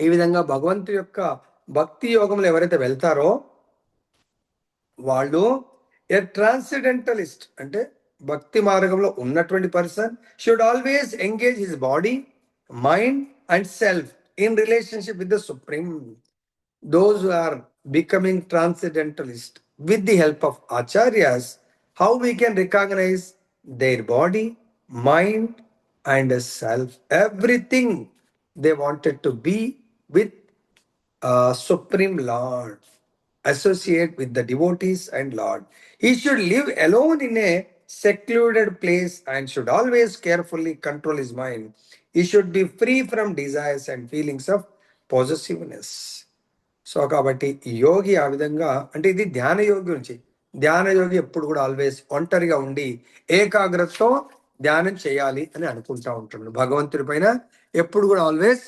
ఈ విధంగా భగవంతుడి యొక్క భక్తి యోగంలో ఎవరైతే వెళ్తారో వాళ్ళు ఏ ట్రాన్సెండెంటలిస్ట్, అంటే భక్తి మార్గంలో ఉన్నటువంటి person should always engage his body, mind and self in relationship with the supreme. Those who are becoming transcendentalist with the help of acharyas, how we can recognize their body, mind and self, everything they wanted to be with supreme lord, associate with the devotees and lord. He should live alone in a secluded place and should always carefully control his mind. He should be free from desires and feelings of possessiveness. So కాబట్టి యోగి ఆ విధంగా, అంటే ఇది ధ్యాన యోగి గురించి. ధ్యాన యోగి ఎప్పుడు కూడా ఆల్వేస్ ఒంటరిగా ఉండి ఏకాగ్రతతో ధ్యానం చేయాలి అని అనుకుంటా ఉంటున్నాడు. భగవంతుడి పైన ఎప్పుడు కూడా always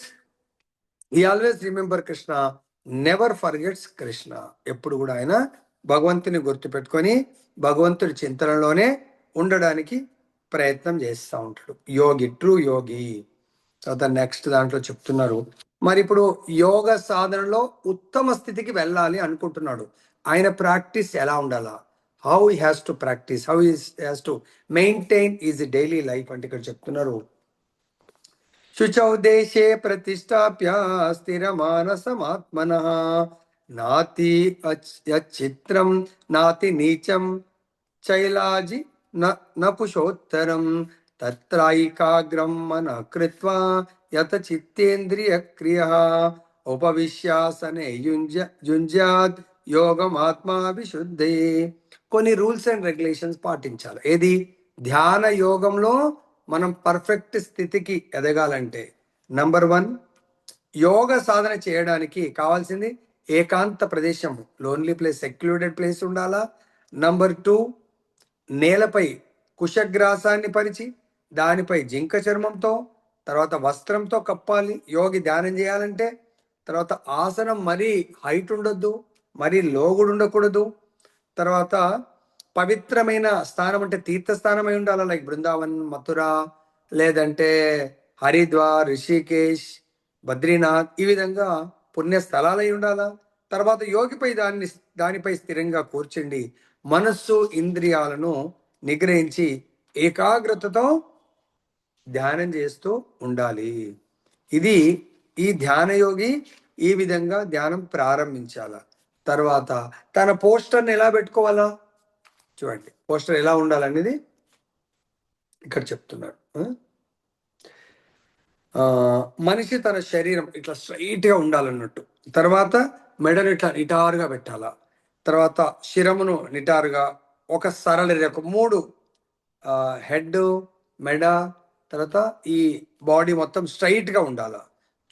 remember Krishna, never forgets Krishna. ఎప్పుడు కూడా ఆయన భగవంతుని గుర్తుపెట్టుకొని భగవంతుడి చింతనలోనే ఉండడానికి ప్రయత్నం చేస్తూ ఉంటాడు యోగి, ట్రూ యోగి. తర్వాత నెక్స్ట్ దాంట్లో చెప్తున్నారు, మరి ఇప్పుడు యోగ సాధనలో ఉత్తమ స్థితికి వెళ్ళాలి అనుకుంటున్నాడు. ఆయన ప్రాక్టీస్ ఎలా ఉండాలా, how he has to practice, how he has to maintain is daily life అంటే ఇక్కడ చెప్తున్నారు, శుచౌ దేశే ప్రతిష్టాప్య స్థిరమానసమాత్మనః నాతి చిత్రం నాతి నీచం చైలాజి నపుషోత్తరం తత్రైకాగ్రం మన కృత్వా యత చిత్తేంద్రియ క్రియ ఉపవిశ్యాసనే యుంజాత్ యోగమాత్మాభిశుద్ధే. కొన్ని రూల్స్ అండ్ రెగ్యులేషన్స్ పాటించాలి. ఏది? ధ్యాన యోగంలో మనం పర్ఫెక్ట్ స్థితికి ఎదగాలంటే నంబర్ 1, యోగ సాధన చేయడానికి కావాల్సింది ఏకాంత ప్రదేశం, లోన్లీ ప్లేస్, సెక్లూడెడ్ ప్లేస్ ఉండాలా. నంబర్ 2, నేలపై కుశగ్రాసాన్ని పరిచి దానిపై జింక చర్మంతో తర్వాత వస్త్రంతో కప్పాలి యోగి ధ్యానం చేయాలంటే. తర్వాత ఆసనం మరీ హైట్ ఉండొద్దు, మరీ లోగుడు ఉండకూడదు. తర్వాత పవిత్రమైన స్థానం అంటే తీర్థస్థానం అయి ఉండాలి, లైక్ బృందావన్, మథుర, లేదంటే హరిద్వార్, రిషికేష్, బద్రీనాథ్, ఈ విధంగా పుణ్య స్థలాలు అయి ఉండాలా. తర్వాత యోగిపై దానిపై స్థిరంగా కూర్చుండి మనస్సు ఇంద్రియాలను నిగ్రహించి ఏకాగ్రతతో ధ్యానం చేస్తూ ఉండాలి. ఇది ఈ ధ్యాన యోగి ఈ విధంగా ధ్యానం ప్రారంభించాల. తర్వాత తన పోస్టర్ని ఎలా పెట్టుకోవాలా చూడండి, పోస్టర్ ఎలా ఉండాలనేది ఇక్కడ చెప్తున్నారు. మనిషి తన శరీరం ఇట్లా స్ట్రైట్గా ఉండాలన్నట్టు. తర్వాత మెడను ఇట్లా నిటారుగా పెట్టాలా. తర్వాత శిరమును నిటారుగా, ఒక సరళ రేఖ, 3 హెడ్, మెడ, తర్వాత ఈ బాడీ మొత్తం స్ట్రైట్గా ఉండాల.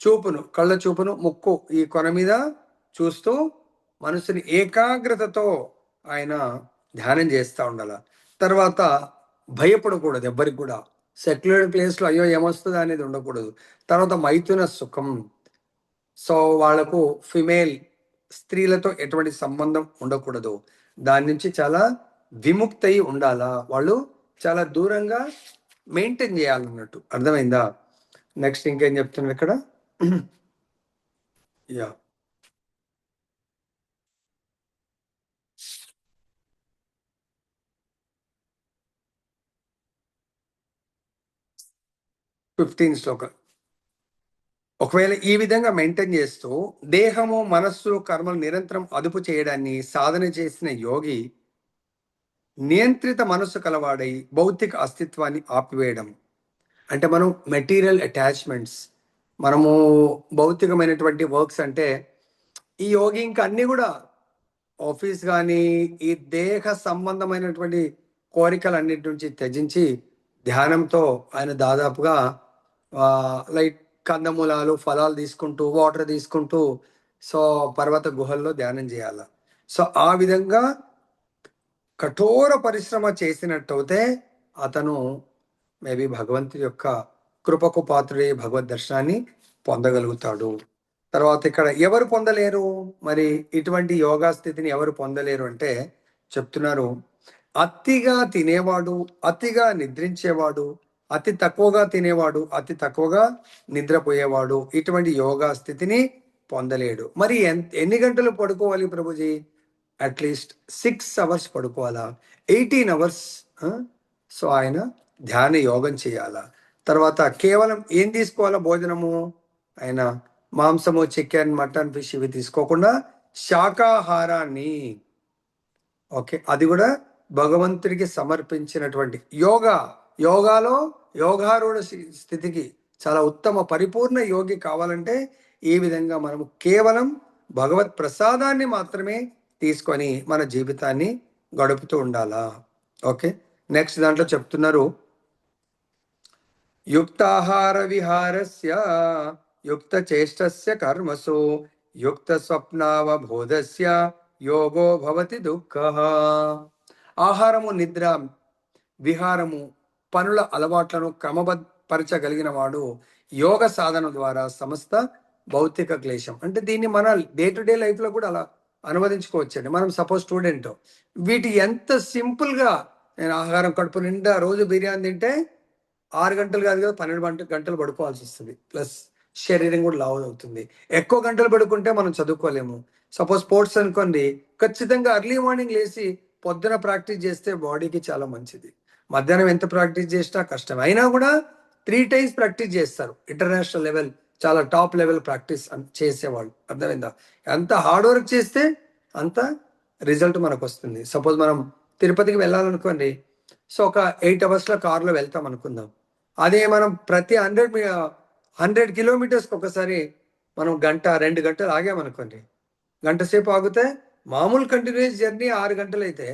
చూపును, కళ్ళ చూపును ముక్కు ఈ కొన మీద చూస్తూ మనసుని ఏకాగ్రతతో ఆయన ధ్యానం చేస్తూ ఉండాల. తర్వాత భయపడకూడదు ఎవ్వరికి కూడా, సెక్యులర్ ప్లేస్లో అయ్యో ఏమొస్తుంది అనేది ఉండకూడదు. తర్వాత మైథున సుఖం, సో వాళ్ళకు ఫిమేల్ స్త్రీలతో ఎటువంటి సంబంధం ఉండకూడదు, దాని నుంచి చాలా విముక్తి ఉండాలా, వాళ్ళు చాలా దూరంగా మెయింటైన్ చేయాలన్నట్టు. అర్థమైందా? నెక్స్ట్ ఇంకేం చెప్తున్నారు ఇక్కడ, యా 15 శ్లోకం. ఒకవేళ ఈ విధంగా మెయింటైన్ చేస్తూ దేహము, మనస్సు, కర్మలు నిరంతరం అదుపు చేయడాన్ని సాధన చేసిన యోగి నియంత్రిత మనస్సు కలవాడై భౌతిక అస్తిత్వాన్ని ఆపివేయడం. అంటే మనం మెటీరియల్ అటాచ్మెంట్స్, మనము భౌతికమైనటువంటి వర్క్స్ అంటే ఈ యోగి ఇంకా అన్నీ కూడా ఆఫీస్ కానీ ఈ దేహ సంబంధమైనటువంటి కోరికలన్నిటి నుంచి త్యజించి ధ్యానంతో ఆయన దాదాపుగా లైక్ కందమూలాలు, ఫలాలు తీసుకుంటూ, వాటర్ తీసుకుంటూ, సో పర్వత గుహల్లో ధ్యానం చేయాల. సో ఆ విధంగా కఠోర పరిశ్రమ చేసినట్టయితే అతను మేబీ భగవంతుడి యొక్క కృపకు పాత్రుడే భగవద్ దర్శనాన్ని పొందగలుగుతాడు. తర్వాత ఇక్కడ ఎవరు పొందలేరు మరి ఇటువంటి యోగా స్థితిని ఎవరు పొందలేరు అంటే చెప్తున్నారు, అతిగా తినేవాడు, అతిగా నిద్రించేవాడు, అతి తక్కువగా తినేవాడు, అతి తక్కువగా నిద్రపోయేవాడు ఇటువంటి యోగా స్థితిని పొందలేడు. మరి ఎన్ని గంటలు పడుకోవాలి Prabhuji? At least 6 hours పడుకోవాలా, 18 hours. So ఆయన ధ్యాన యోగం చేయాలా. తర్వాత కేవలం ఏం తీసుకోవాలా భోజనము? ఆయన మాంసము, చికెన్, మటన్, ఫిష్ ఇవి తీసుకోకుండా శాకాహారాన్ని, ఓకే, అది కూడా భగవంతుడికి సమర్పించినటువంటి యోగాలో యోగారూఢ స్థితికి చాలా ఉత్తమ పరిపూర్ణ యోగి కావాలంటే ఈ విధంగా మనము కేవలం భగవత్ ప్రసాదాన్ని మాత్రమే తీసుకొని మన జీవితాన్ని గడుపుతూ ఉండాలా. ఓకే, నెక్స్ట్ దాంట్లో చెప్తున్నారు, యుక్తాహార విహారస్య యుక్త చేష్టస్య కర్మసు యుక్త స్వప్నావబోధస్య యోగో భవతి దుఃఖ. ఆహారము, నిద్ర, విహారము, పనుల అలవాట్లను క్రమపరచగలిగిన వాడు యోగ సాధన ద్వారా సమస్త భౌతిక క్లేశం, అంటే దీన్ని మన డే టు డే లైఫ్లో కూడా అలా అనువదించుకోవచ్చండి. మనం సపోజ్ స్టూడెంట్, వీటి ఎంత సింపుల్గా నేను ఆహారం కడుపు నిండా రోజు బిర్యానీ తింటే 6 గంటలు కాదు కదా 12 గంటలు పడుకోవాల్సి వస్తుంది. ప్లస్ శరీరం కూడా లావు అవుతుంది. ఎక్కువ గంటలు పడుకుంటే మనం చదువుకోలేము. సపోజ్ స్పోర్ట్స్ అనుకోండి, ఖచ్చితంగా ఎర్లీ మార్నింగ్ లేచి పొద్దున ప్రాక్టీస్ చేస్తే బాడీకి చాలా మంచిది. మధ్యాహ్నం ఎంత ప్రాక్టీస్ చేసినా కష్టం. అయినా కూడా 3 times ప్రాక్టీస్ చేస్తారు. ఇంటర్నేషనల్ లెవెల్, చాలా టాప్ లెవెల్ ప్రాక్టీస్ చేసేవాళ్ళు. అర్థమైందా? ఎంత హార్డ్ వర్క్ చేస్తే అంత రిజల్ట్ మనకు వస్తుంది. సపోజ్ మనం తిరుపతికి వెళ్ళాలనుకోండి, సో ఒక 8 hours కార్లో వెళ్తాం అనుకుందాం. అదే మనం ప్రతి 100 kilometers ఒకసారి మనం 1-2 గంటలు ఆగామనుకోండి, గంట సేపు ఆగితే మామూలు కంటిన్యూస్ జర్నీ 6 గంటలు అయితే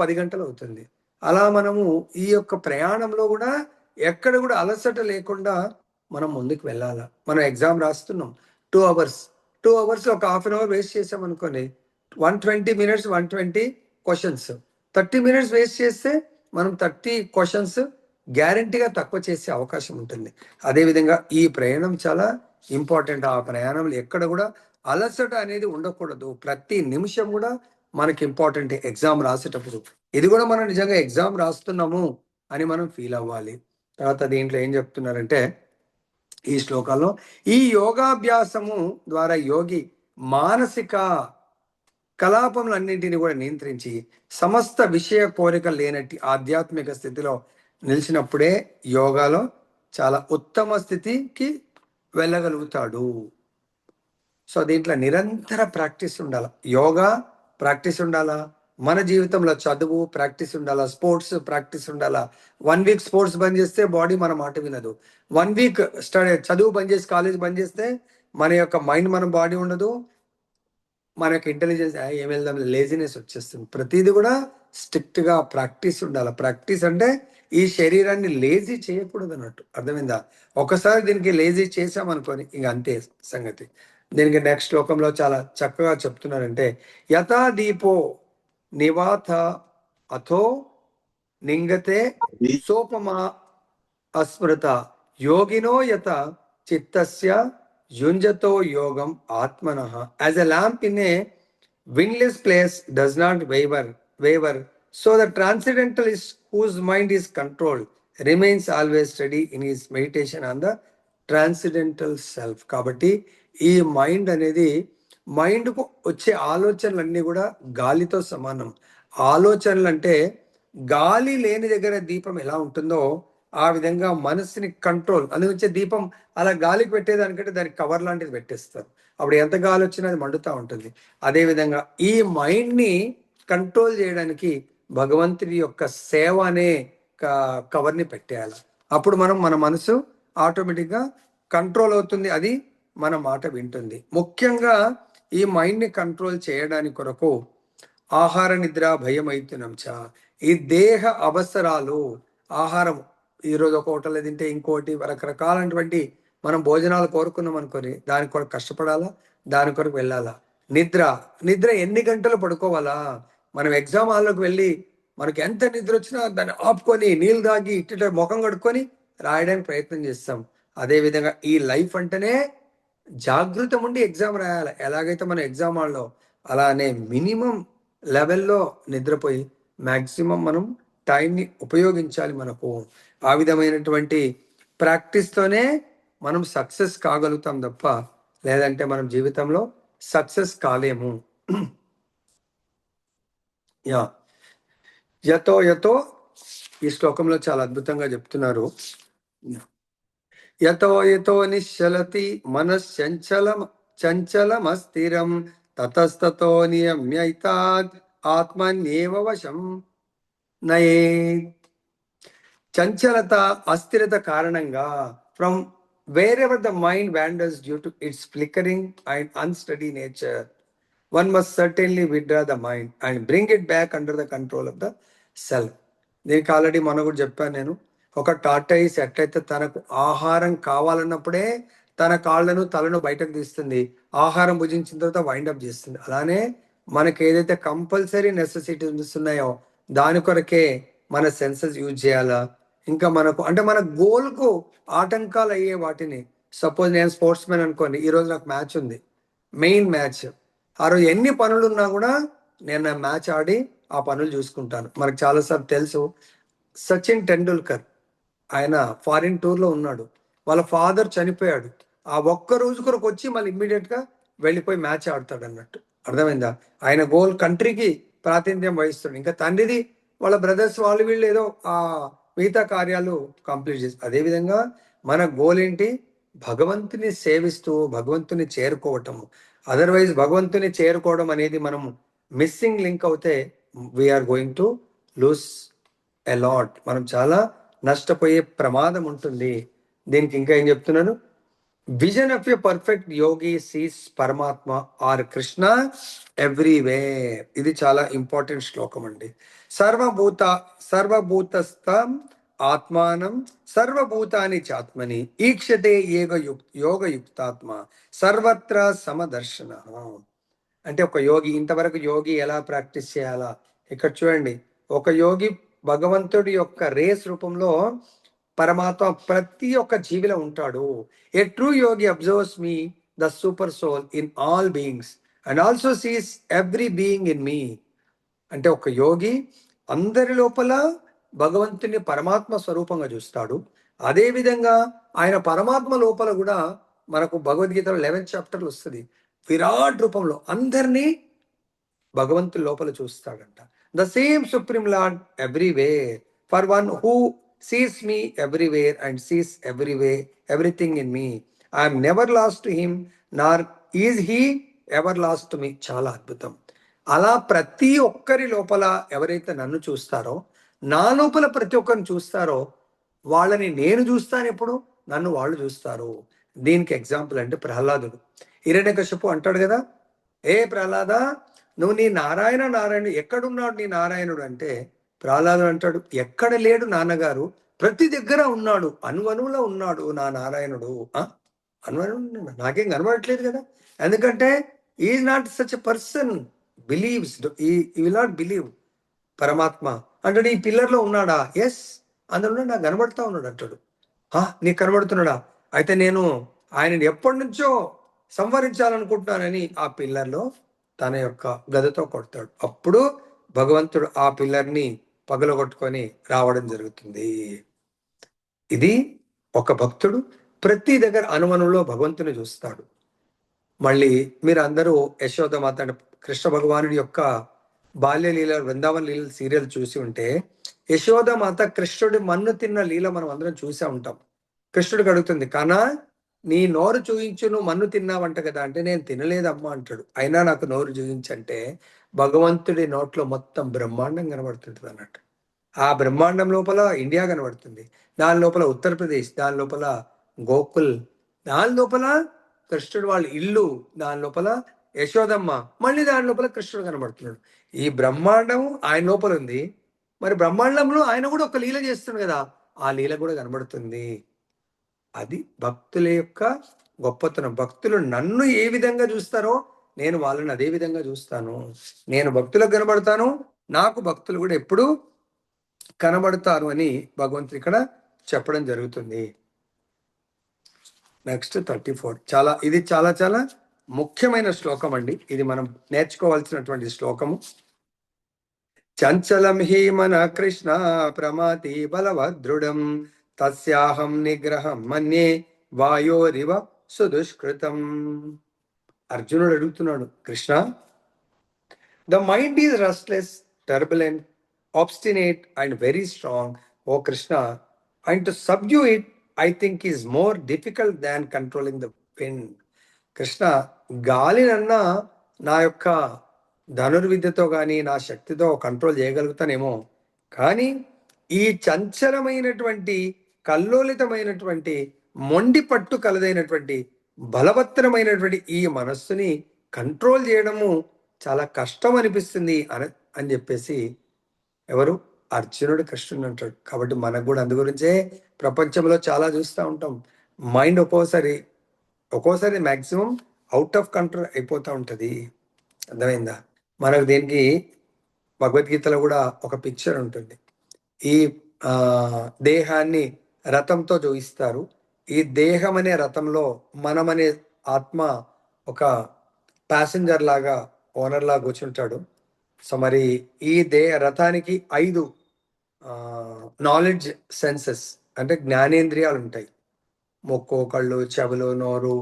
10 గంటలు అవుతుంది. అలా మనము ఈ యొక్క ప్రయాణంలో కూడా ఎక్కడ కూడా అలసట లేకుండా మనం ముందుకు వెళ్ళాలా. మనం ఎగ్జామ్ రాస్తున్నాం 2 hours, 2 hours ఒక ½ hour వేస్ట్ చేసాం అనుకోండి, 120 minutes 120 questions. 30 minutes వేస్ట్ చేస్తే మనం 30 questions గ్యారంటీగా తక్కువ చేసే అవకాశం ఉంటుంది. అదేవిధంగా ఈ ప్రయాణం చాలా ఇంపార్టెంట్. ఆ ప్రయాణంలో ఎక్కడ కూడా అలసట అనేది ఉండకూడదు. ప్రతి నిమిషం కూడా మనకి ఇంపార్టెంట్. ఎగ్జామ్ రాసేటప్పుడు ఇది కూడా మనం నిజంగా ఎగ్జామ్ రాస్తున్నాము అని మనం ఫీల్ అవ్వాలి. తర్వాత దీంట్లో ఏం చెప్తున్నారంటే ఈ శ్లోకాల్లో, ఈ యోగాభ్యాసము ద్వారా యోగి మానసిక కలాపములన్నింటినీ కూడా నియంత్రించి సమస్త విషయ కోరిక లేనట్టి ఆధ్యాత్మిక స్థితిలో నిలిచినప్పుడే యోగాలో చాలా ఉత్తమ స్థితికి వెళ్ళగలుగుతాడు. సో దీంట్లో నిరంతర ప్రాక్టీస్ ఉండాలి. యోగా ప్రాక్టీస్ ఉండాలా, మన జీవితంలో చదువు ప్రాక్టీస్ ఉండాలా, స్పోర్ట్స్ ప్రాక్టీస్ ఉండాలా. 1 week స్పోర్ట్స్ బంద్ చేస్తే బాడీ మన మాట వినదు. 1 week చదువు బంద్ చేసి కాలేజ్ బంద్ చేస్తే మన యొక్క మైండ్ మన బాడీ ఉండదు. మన యొక్క ఇంటెలిజెన్స్ ఏం వెళ్దాం లేజినెస్ వచ్చేస్తుంది. ప్రతిదీ కూడా స్ట్రిక్ట్గా ప్రాక్టీస్ ఉండాలి. ప్రాక్టీస్ అంటే ఈ శరీరాన్ని లేజీ చేయకూడదు అన్నట్టు. అర్థమైందా? ఒకసారి దీనికి లేజీ చేసామనుకోని ఇంక అంతే సంగతి. దీనికి నెక్స్ట్ శ్లోకంలో చాలా చక్కగా చెప్తున్నారంటే, యథా దీపో నివాత అథో నింగతే సోపమా అస్మృత యోగినో యత చిత్తస్య యుంజతో యోగం ఆత్మనః. As a lamp in a windless place does not waver, so the transcendentalist whose mind is controlled remains always steady in his meditation on the transcendental self. కాబట్టి ఈ మైండ్ అనేది, మైండ్కు వచ్చే ఆలోచనలన్నీ కూడా గాలితో సమానం. ఆలోచనలు అంటే గాలి లేని దగ్గర దీపం ఎలా ఉంటుందో ఆ విధంగా మనసుని కంట్రోల్, అందుకొచ్చే దీపం అలా గాలికి పెట్టేదానికంటే దానికి కవర్ లాంటిది పెట్టేస్తారు. అప్పుడు ఎంత గాలి వచ్చినా అది మండుతూ ఉంటుంది. అదేవిధంగా ఈ మైండ్ని కంట్రోల్ చేయడానికి భగవంతుడి యొక్క సేవ అనే కవర్ని పెట్టేయాలి. అప్పుడు మన మనసు ఆటోమేటిక్గా కంట్రోల్ అవుతుంది, అది మన మాట వింటుంది. ముఖ్యంగా ఈ మైండ్ని కంట్రోల్ చేయడానికి కొరకు ఆహార నిద్ర భయం అయితున్నంచ, ఈ దేహ అవసరాలు, ఆహారం ఈరోజు ఒక హోటల్ తింటే ఇంకోటి రకరకాలైనటువంటి మనం భోజనాలు కోరుకున్నాం అనుకొని దాని కొరకు కష్టపడాలా, దాని కొరకు వెళ్ళాలా. నిద్ర ఎన్ని గంటలు పడుకోవాలా? మనం ఎగ్జామ్ హాల్లోకి వెళ్ళి మనకి ఎంత నిద్ర వచ్చినా దాన్ని ఆపుకొని నీళ్ళు తాగి ఇట్ట ముఖం కడుక్కొని రాయడానికి ప్రయత్నం చేస్తాం. అదేవిధంగా ఈ లైఫ్ అంటేనే జాగృతం ఉండి ఎగ్జామ్ రాయాలి. ఎలాగైతే మనం ఎగ్జామ్ హాల్లో అలానే మినిమం లెవెల్లో నిద్రపోయి మ్యాక్సిమం మనం టైంని ఉపయోగించాలి. మనకు ఆ విధమైనటువంటి ప్రాక్టీస్తోనే మనం సక్సెస్ కాగలుగుతాం తప్ప లేదంటే మనం జీవితంలో సక్సెస్ కాలేము. యా యతో యతో ఈ శ్లోకంలో చాలా అద్భుతంగా చెప్తున్నారు. యతో యతో నిశ్చలతి మనశ్చంచలం చంచలమస్థిరం తతస్తతో నియమ్యైతాత్ ఆత్మన్యేవ వశం నయే. చంచలత అస్థిరత కారణంగా from wherever the mind wanders due to its flickering and unsteady nature, one must certainly withdraw the mind and bring it back under the control of the self. దీనికి ఆల్రెడీ మొన్న కూడా చెప్పాను నేను. ఒక టార్టైస్ ఎట్లయితే తనకు ఆహారం కావాలన్నప్పుడే తన కాళ్ళను తలను బయటకు తీస్తుంది, ఆహారం భుజించిన తర్వాత వైండప్ చేస్తుంది. అలానే మనకి ఏదైతే కంపల్సరీ నెసెసిటీస్ ఉన్నాయో దాని కొరకే మన సెన్సెస్ యూజ్ చేయాలా. ఇంకా మనకు అంటే మన గోల్కు ఆటంకాలు అయ్యే వాటిని, సపోజ్ నేను స్పోర్ట్స్ మ్యాన్ అనుకోండి, ఈరోజు నాకు మ్యాచ్ ఉంది, మెయిన్ మ్యాచ్. ఆ రోజు ఎన్ని పనులు ఉన్నా కూడా నేను మ్యాచ్ ఆడి ఆ పనులు చూసుకుంటాను. మనకు చాలాసార్లు తెలుసు, సచిన్ టెండూల్కర్ ఆయన ఫారిన్ టూర్లో ఉన్నాడు, వాళ్ళ ఫాదర్ చనిపోయాడు, ఆ ఒక్క రోజు కొరకు వచ్చి మళ్ళీ ఇమ్మీడియట్గా వెళ్ళిపోయి మ్యాచ్ ఆడతాడు అన్నట్టు. అర్థమైందా? ఆయన గోల్ కంట్రీకి ప్రాతినిధ్యం వహిస్తాడు. ఇంకా తండ్రిది వాళ్ళ బ్రదర్స్ వాళ్ళు వీళ్ళు ఏదో ఆ మిగతా కార్యాలు కంప్లీట్ చేస్తారు. అదేవిధంగా మన గోల్ ఏంటి? భగవంతుని సేవిస్తూ భగవంతుని చేరుకోవటము. అదర్వైజ్ భగవంతుని చేరుకోవడం అనేది మనం మిస్సింగ్ లింక్ అవుతే we are going to lose a lot. మనం చాలా నష్టపోయే ప్రమాదం ఉంటుంది. దీనికి ఇంకా ఏం చెప్తున్నాను? Vision of a perfect yogi sees Paramatma or Krishna everywhere. ఇది చాలా ఇంపార్టెంట్ శ్లోకం అండి. సర్వభూతస్థం ఆత్మానం సర్వభూతాని చాత్మని ఈక్షతే యోగయుక్తాత్మ సర్వత్ర సమదర్శన. అంటే ఒక యోగి, ఇంతవరకు యోగి ఎలా ప్రాక్టీస్ చేయాలా ఇక్కడ చూడండి. ఒక యోగి భగవంతుడి యొక్క రేస్ రూపంలో పరమాత్మ ప్రతి ఒక్క జీవిలో ఉంటాడు. A true yogi observes me the super soul in all beings and also sees every being in me. అంటే ఒక యోగి అందరి లోపల భగవంతుని పరమాత్మ స్వరూపంగా చూస్తాడు. అదేవిధంగా ఆయన పరమాత్మ లోపల కూడా మనకు భగవద్గీతలో 11th చాప్టర్లు వస్తుంది, విరాట్ రూపంలో అందరినీ భగవంతుని లోపల చూస్తాడంట. The same supreme Lord everywhere for one who sees me everywhere and sees everything in me. I'm never lost to him nor is he ever lost to me. చాలా అద్భుతం. అలా ప్రతి ఒక్కరి లోపల ఎవరైతే నన్ను చూస్తారో, నా లోపల ప్రతి ఒక్కరిని చూస్తారో వాళ్ళని నేను చూస్తాను, ఎప్పుడు నన్ను వాళ్ళు చూస్తారు. దీనికి ఎగ్జాంపుల్ అంటే ప్రహ్లాదుడు. హిరణ్యకశిపు అంటాడు కదా, ఏ ప్రహ్లాద నువ్వు నీ నారాయణుడు ఎక్కడున్నాడు నీ నారాయణుడు అంటే, ప్రహ్లాదుడు అంటాడు, ఎక్కడ లేడు నాన్నగారు, ప్రతి దగ్గర ఉన్నాడు, అణువణువులో ఉన్నాడు నా నారాయణుడు. అణువణువు నాకేం కనబడట్లేదు కదా, ఎందుకంటే is not such a person believes, ఈ విల్ నాట్ బిలీవ్. పరమాత్మ అంటాడు, ఈ పిల్లర్లో ఉన్నాడా? ఎస్, అందులో నాకు కనబడుతూ ఉన్నాడు అంటాడు. నీకు కనబడుతున్నాడా? అయితే నేను ఆయనని ఎప్పటి నుంచో సంవరించాలనుకుంటున్నానని ఆ పిల్లర్లో తన యొక్క గదతో కొడతాడు. అప్పుడు భగవంతుడు ఆ పిల్లర్ని పగలగొట్టుకొని రావడం జరుగుతుంది. ఇది ఒక భక్తుడు ప్రతి దగ్గర అనుమనంలో భగవంతుని చూస్తాడు. మళ్ళీ మీరు అందరూ యశోదమాత అంటే కృష్ణ భగవానుడి యొక్క బాల్య లీల, వృందావన లీల సీరియల్ చూసి ఉంటే, యశోదమాత కృష్ణుడి మన్ను తిన్న లీల మనం అందరం చూసే ఉంటాం. కృష్ణుడికి అడుగుతుంది, కానా నీ నోరు చూయించు, నువ్వు మన్ను తిన్నావంట కదా అంటే, నేను తినలేదమ్మా అంటాడు. అయినా నాకు నోరు చూయించంటే భగవంతుడి నోట్లో మొత్తం బ్రహ్మాండం కనబడుతుంటుంది అన్నట్టు. ఆ బ్రహ్మాండం లోపల ఇండియా కనబడుతుంది, దాని లోపల ఉత్తరప్రదేశ్, దాని లోపల గోకుల్, దాని లోపల కృష్ణుడు వాళ్ళ ఇల్లు, దాని లోపల యశోదమ్మ, మళ్ళీ దాని లోపల కృష్ణుడు కనబడుతున్నాడు. ఈ బ్రహ్మాండం ఆయన లోపల ఉంది. మరి బ్రహ్మాండంలో ఆయన కూడా ఒక లీల చేస్తుంది కదా, ఆ లీల కూడా కనబడుతుంది. అది భక్తుల యొక్క గొప్పతనం. భక్తులు నన్ను ఏ విధంగా చూస్తారో నేను వాళ్ళని అదే విధంగా చూస్తాను. నేను భక్తులకు కనబడతాను, నాకు భక్తులు కూడా ఎప్పుడూ కనబడతారు అని భగవంతుడు ఇక్కడ చెప్పడం జరుగుతుంది. నెక్స్ట్ 34. ఇది చాలా చాలా ముఖ్యమైన శ్లోకం అండి. ఇది మనం నేర్చుకోవాల్సినటువంటి శ్లోకము. చంచలం హి మన కృష్ణ ప్రమాతి బలవదృఢం తస్యాహం నిగ్రహం మన్యే వాయోరివ సుదుష్కృతం. అర్జునుడు అడుగుతున్నాడు, Krishna, the mind is restless, turbulent, obstinate and very strong, O Krishna, and to subdue it, I think, is more difficult than controlling the wind. Krishna, గాలినన్నా నా యొక్క ధనుర్విద్యతో కానీ నా శక్తితో కంట్రోల్ చేయగలుగుతానేమో, కానీ ఈ చంచలమైనటువంటి కల్లోలితమైనటువంటి మొండి పట్టు కలదైనటువంటి బలవత్తరమైనటువంటి ఈ మనస్సుని కంట్రోల్ చేయడము చాలా కష్టం అనిపిస్తుంది అని చెప్పేసి ఎవరు? అర్జునుడు కృష్ణుడు అంటాడు. కాబట్టి మనకు కూడా అందు గురించే ప్రపంచంలో చాలా చూస్తూ ఉంటాం. మైండ్ ఒక్కోసారి మ్యాక్సిమం అవుట్ ఆఫ్ కంట్రోల్ అయిపోతూ ఉంటుంది. అర్థమైందా? మనకు దీనికి భగవద్గీతలో కూడా ఒక పిక్చర్ ఉంటుంది. ఈ దేహాన్ని రథంతో చూపిస్తారు. ఈ దేహం అనే రథంలో మనమనే ఆత్మ ఒక ప్యాసింజర్ లాగా, ఓనర్ లాగా కూర్చుంటాడు. సో మరి ఈ రథానికి 5 నాలెడ్జ్ సెన్సెస్ అంటే జ్ఞానేంద్రియాలు ఉంటాయి. ముక్కు, కళ్ళు, చెవులు, నోరు,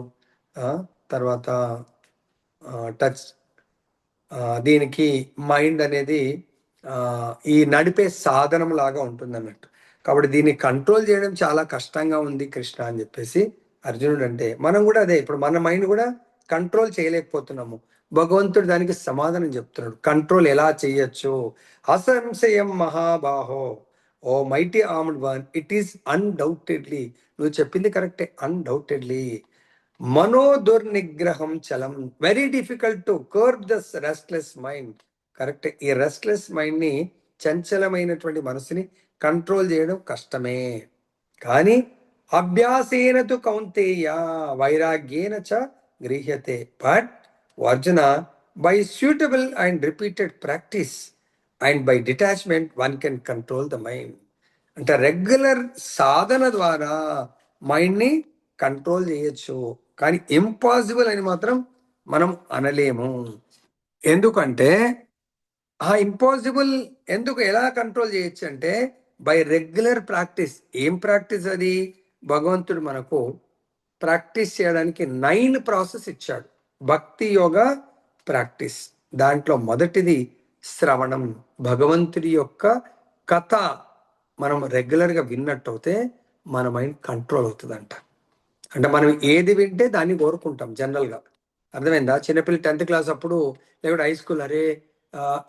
తర్వాత టచ్. దీనికి మైండ్ అనేది ఈ నడిపే సాధనం లాగా ఉంటుంది అన్నట్టు. కాబట్టి దీన్ని కంట్రోల్ చేయడం చాలా కష్టంగా ఉంది కృష్ణ అని చెప్పేసి అర్జునుడు అంటే, మనం కూడా అదే, ఇప్పుడు మన మైండ్ కూడా కంట్రోల్ చేయలేకపోతున్నాము. భగవంతుడు దానికి సమాధానం చెప్తున్నాడు, కంట్రోల్ ఎలా చేయొచ్చు. అసంశయం మహాబాహో, O mighty armed one, it is undoubtedly, నువ్వు చెప్పింది కరెక్టే, అన్డౌటెడ్లీ మనో దుర్నిగ్రహం చలం, very difficult to curb the restless mind. Correct, ఈ రెస్ట్లెస్ మైండ్ ని, చంచలమైనటువంటి మనసుని కంట్రోల్ చేయడం కష్టమే. కానీ అభ్యాసేన తు కౌంతేయ వైరాగ్యేన చ గృహ్యతే. But Arjuna, by suitable and repeated practice and by detachment, one can control the mind. అంటే రెగ్యులర్ సాధన ద్వారా మైండ్ని కంట్రోల్ చేయొచ్చు, కానీ ఇంపాసిబుల్ అని మాత్రం మనం అనలేము. ఎందుకంటే ఆ ఇంపాసిబుల్ ఎలా కంట్రోల్ చేయొచ్చు అంటే బై రెగ్యులర్ ప్రాక్టీస్. ఏం ప్రాక్టీస్ అది? భగవంతుడు మనకు ప్రాక్టీస్ చేయడానికి 9 ప్రాసెస్ ఇచ్చాడు. భక్తి యోగ ప్రాక్టీస్. దాంట్లో మొదటిది శ్రవణం. భగవంతుడి యొక్క కథ మనం రెగ్యులర్గా విన్నట్టయితే మన మైండ్ కంట్రోల్ అవుతుందంట. అంటే మనం ఏది వింటే దాన్ని కోరుకుంటాం జనరల్గా. అర్థమైందా? చిన్నపిల్లలు 10th క్లాస్ అప్పుడు, లేకపోతే హై స్కూల్, అరే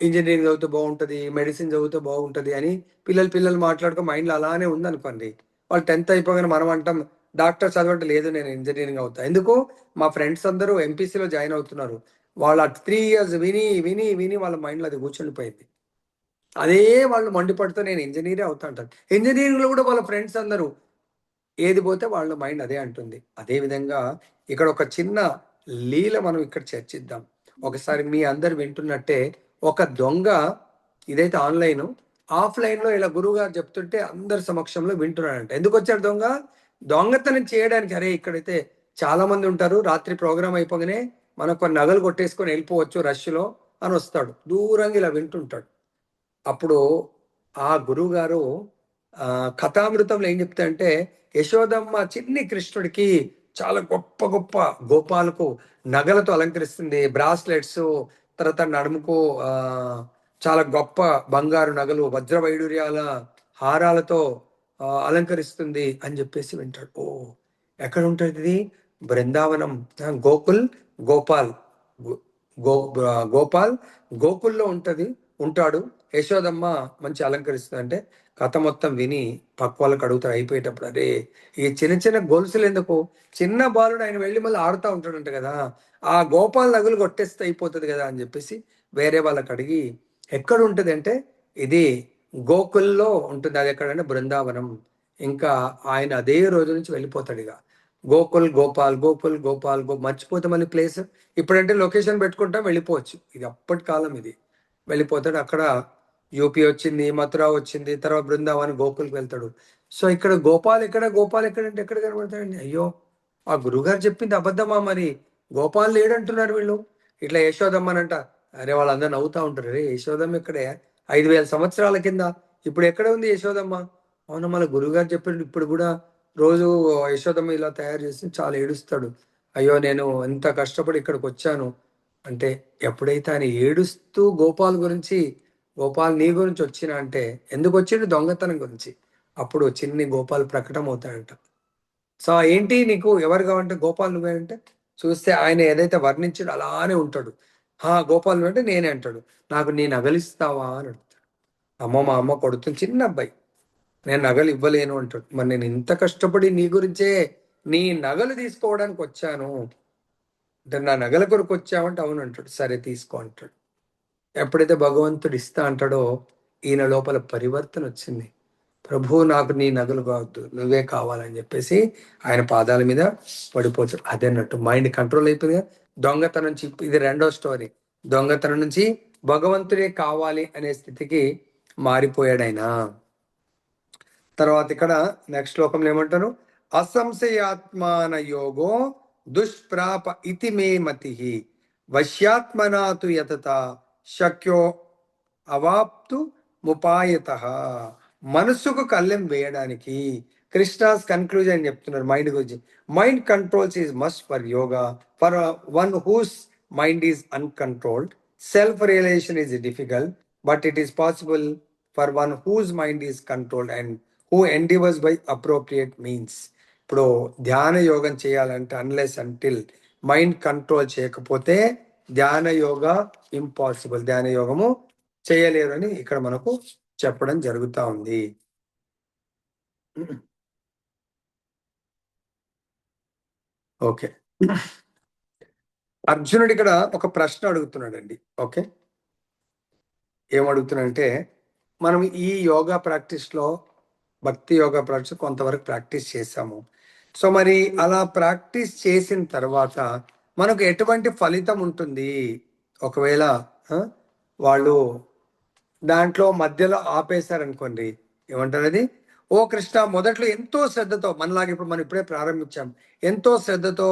ఇంజనీరింగ్ చదివితే బాగుంటుంది, మెడిసిన్ చదివితే బాగుంటుంది అని పిల్లలు మాట్లాడుకో మైండ్లో అలానే ఉందనుకోండి. వాళ్ళు 10th అయిపోగానే మనం అంటాం డాక్టర్ చదవటం లేదు, నేను ఇంజనీరింగ్ అవుతా. ఎందుకు? మా ఫ్రెండ్స్ అందరూ ఎంపీసీలో జాయిన్ అవుతున్నారు. వాళ్ళ 3 years విని విని విని వాళ్ళ మైండ్లో అది కూర్చుండిపోయింది. అదే వాళ్ళు మండిపడుతూ నేను ఇంజనీరే అవుతా అంటారు. ఇంజనీరింగ్లో కూడా వాళ్ళ ఫ్రెండ్స్ అందరూ ఏది పోతే వాళ్ళ మైండ్ అదే అంటుంది. అదేవిధంగా ఇక్కడ ఒక చిన్న లీల మనం ఇక్కడ చర్చిద్దాం. ఒకసారి మీ అందరు వింటున్నట్టే ఒక దొంగ, ఇదైతే ఆన్లైన్, ఆఫ్లైన్లో ఇలా గురువు గారు చెప్తుంటే అందరి సమక్షంలో వింటున్నాడంట. ఎందుకు వచ్చాడు దొంగ? దొంగతనం చేయడానికి. అరే ఇక్కడైతే చాలా మంది ఉంటారు, రాత్రి ప్రోగ్రామ్ అయిపోగానే మనకు కొన్ని నగలు కొట్టేసుకొని వెళ్ళిపోవచ్చు రష్లో అని వస్తాడు. దూరంగా ఇలా వింటుంటాడు. అప్పుడు ఆ గురువు గారు కథామృతంలో ఏం చెప్తాడంటే, యశోదమ్మ చిన్ని కృష్ణుడికి చాలా గొప్ప గొప్ప గోపాలకు నగలతో అలంకరిస్తుంది. బ్రాస్లెట్స్, తర్వాత నడుముకు చాలా గొప్ప బంగారు నగలు, వజ్ర వైడూర్యాల హారాలతో అలంకరిస్తుంది అని చెప్పేసి వింటాడు. ఓ, ఎక్కడ ఉంటుంది ఇది? బృందావనం, గోపాల్ గోకుల్లో ఉంటాడు. యశోదమ్మ మంచి అలంకరిస్తుంది అంటే కథ మొత్తం విని పక్క వాళ్ళకి అడుగుతాడు అయిపోయేటప్పుడు, అరే ఈ చిన్న చిన్న గొలుసులు ఎందుకు? చిన్న బాలుడు ఆయన వెళ్ళి మళ్ళీ ఆడుతూ ఉంటాడంట కదా, ఆ గోపాల్ నగులు కొట్టేస్తే అయిపోతుంది కదా అని చెప్పేసి వేరే వాళ్ళకి అడిగి, ఎక్కడ ఉంటుంది అంటే ఇది గోకుల్లో ఉంటుంది. అది ఎక్కడంటే బృందావనం. ఇంకా ఆయన అదే రోజు నుంచి వెళ్ళిపోతాడు. ఇక గోపాల్ మర్చిపోతే మళ్ళీ ప్లేస్. ఇప్పుడంటే లొకేషన్ పెట్టుకుంటాం వెళ్ళిపోవచ్చు, ఇది అప్పటి కాలం. ఇది వెళ్ళిపోతాడు. అక్కడ యూపీ వచ్చింది, మథుర వచ్చింది, తర్వాత బృందావన్ గోకుల్కి వెళ్తాడు. సో ఇక్కడ గోపాల్ ఎక్కడ అంటే ఎక్కడ కనబడతాడండి? అయ్యో, ఆ గురుగారు చెప్పింది అబద్ధమా మరి? గోపాల్ లేడంటున్నారు వీళ్ళు. ఇట్లా యశోదమ్మనంట. అరే వాళ్ళందరూ నవ్వుతా ఉంటారు. రే యశోదమ్మ ఇక్కడే 5,000 సంవత్సరాల కింద, ఇప్పుడు ఎక్కడ ఉంది యశోదమ్మ? అవును, మన గురుగారు చెప్పాడు ఇప్పుడు కూడా రోజు యశోదమ్మ ఇలా తయారు చేసి చాలా ఏడుస్తాడు. అయ్యో నేను ఎంత కష్టపడి ఇక్కడికి వచ్చాను అంటే, ఎప్పుడైతే ఆయన ఏడుస్తూ గోపాల్ గురించి, గోపాల్ నీ గురించి వచ్చిన అంటే ఎందుకు వచ్చిండు? దొంగతనం గురించి. అప్పుడు చిన్ని గోపాల్ ప్రకటన అవుతాడంట. సో ఏంటి నీకు ఎవరు కావాలంటే గోపాల్ నువ్వే అంటే, చూస్తే ఆయన ఏదైతే వర్ణించాడో అలానే ఉంటాడు. గోపాల్ నువ్వు అంటే నేనే అంటాడు. నాకు నీ నగలిస్తావా అని అడుగుతాడు. అమ్మ మా అమ్మ కొడుతుంది, చిన్న అబ్బాయి. నేను నగలు ఇవ్వలేను అంటాడు. మరి నేను ఇంత కష్టపడి నీ గురించే నీ నగలు తీసుకోవడానికి వచ్చాను అంటే, నా నగల కొరకు వచ్చావంటే అవును అంటాడు. సరే తీసుకో అంటాడు. ఎప్పుడైతే భగవంతుడు ఇస్తా అంటాడో ఈయన లోపల పరివర్తన వచ్చింది. ప్రభు నాకు నీ నగలు కావద్దు, నువ్వే కావాలని చెప్పేసి ఆయన పాదాల మీద పడిపోతాడు. అన్నట్టు మైండ్ కంట్రోల్ అయిపోయింది. దొంగతనం నుంచి ఇది రెండో స్టోరీ. దొంగతనం నుంచి భగవంతుడే కావాలి అనే స్థితికి మారిపోయాడు ఆయన. తర్వాత ఇక్కడ నెక్స్ట్ శ్లోకంలో ఏమంటారు? అసంశయాత్మాన యోగో దుష్ప్రాప ఇతి మే మతి వశ్యాత్మనాతు యతత శక్యో అవాప్తు ముపాయత. మనసుకు కళ్ళెం వేయడానికి కృష్ణాస్ కన్క్లూజన్ చెప్తున్నారు మైండ్ గురించి. Mind controls is must for yoga. For one whose mind is uncontrolled, self realisation is difficult, but it is possible for one whose mind is controlled and who endeavours by appropriate means. ఇప్పుడు ధ్యాన యోగం చేయాలంటే unless until mind control చేయకపోతే ధ్యాన యోగ impossible. ధ్యాన యోగము చేయలేరు అని ఇక్కడ మనకు చెప్పడం జరుగుతూ ఉంది. ఓకే, అర్జునుడు ఇక్కడ ఒక ప్రశ్న అడుగుతున్నాడండి. ఓకే, ఏమడుగుతున్నాడంటే, మనం ఈ యోగా ప్రాక్టీస్లో భక్తి యోగా ప్రాక్టీస్ కొంతవరకు ప్రాక్టీస్ చేశాము. సో మరి అలా ప్రాక్టీస్ చేసిన తర్వాత మనకు ఎటువంటి ఫలితం ఉంటుంది? ఒకవేళ వాళ్ళు దాంట్లో మధ్యలో ఆపేశారనుకోండి, ఏమంటారు అది? ఓ కృష్ణ, మొదట్లో ఎంతో శ్రద్ధతో, మనలాగా ఇప్పుడు మనం ఇప్పుడే ప్రారంభించాం, ఎంతో శ్రద్ధతో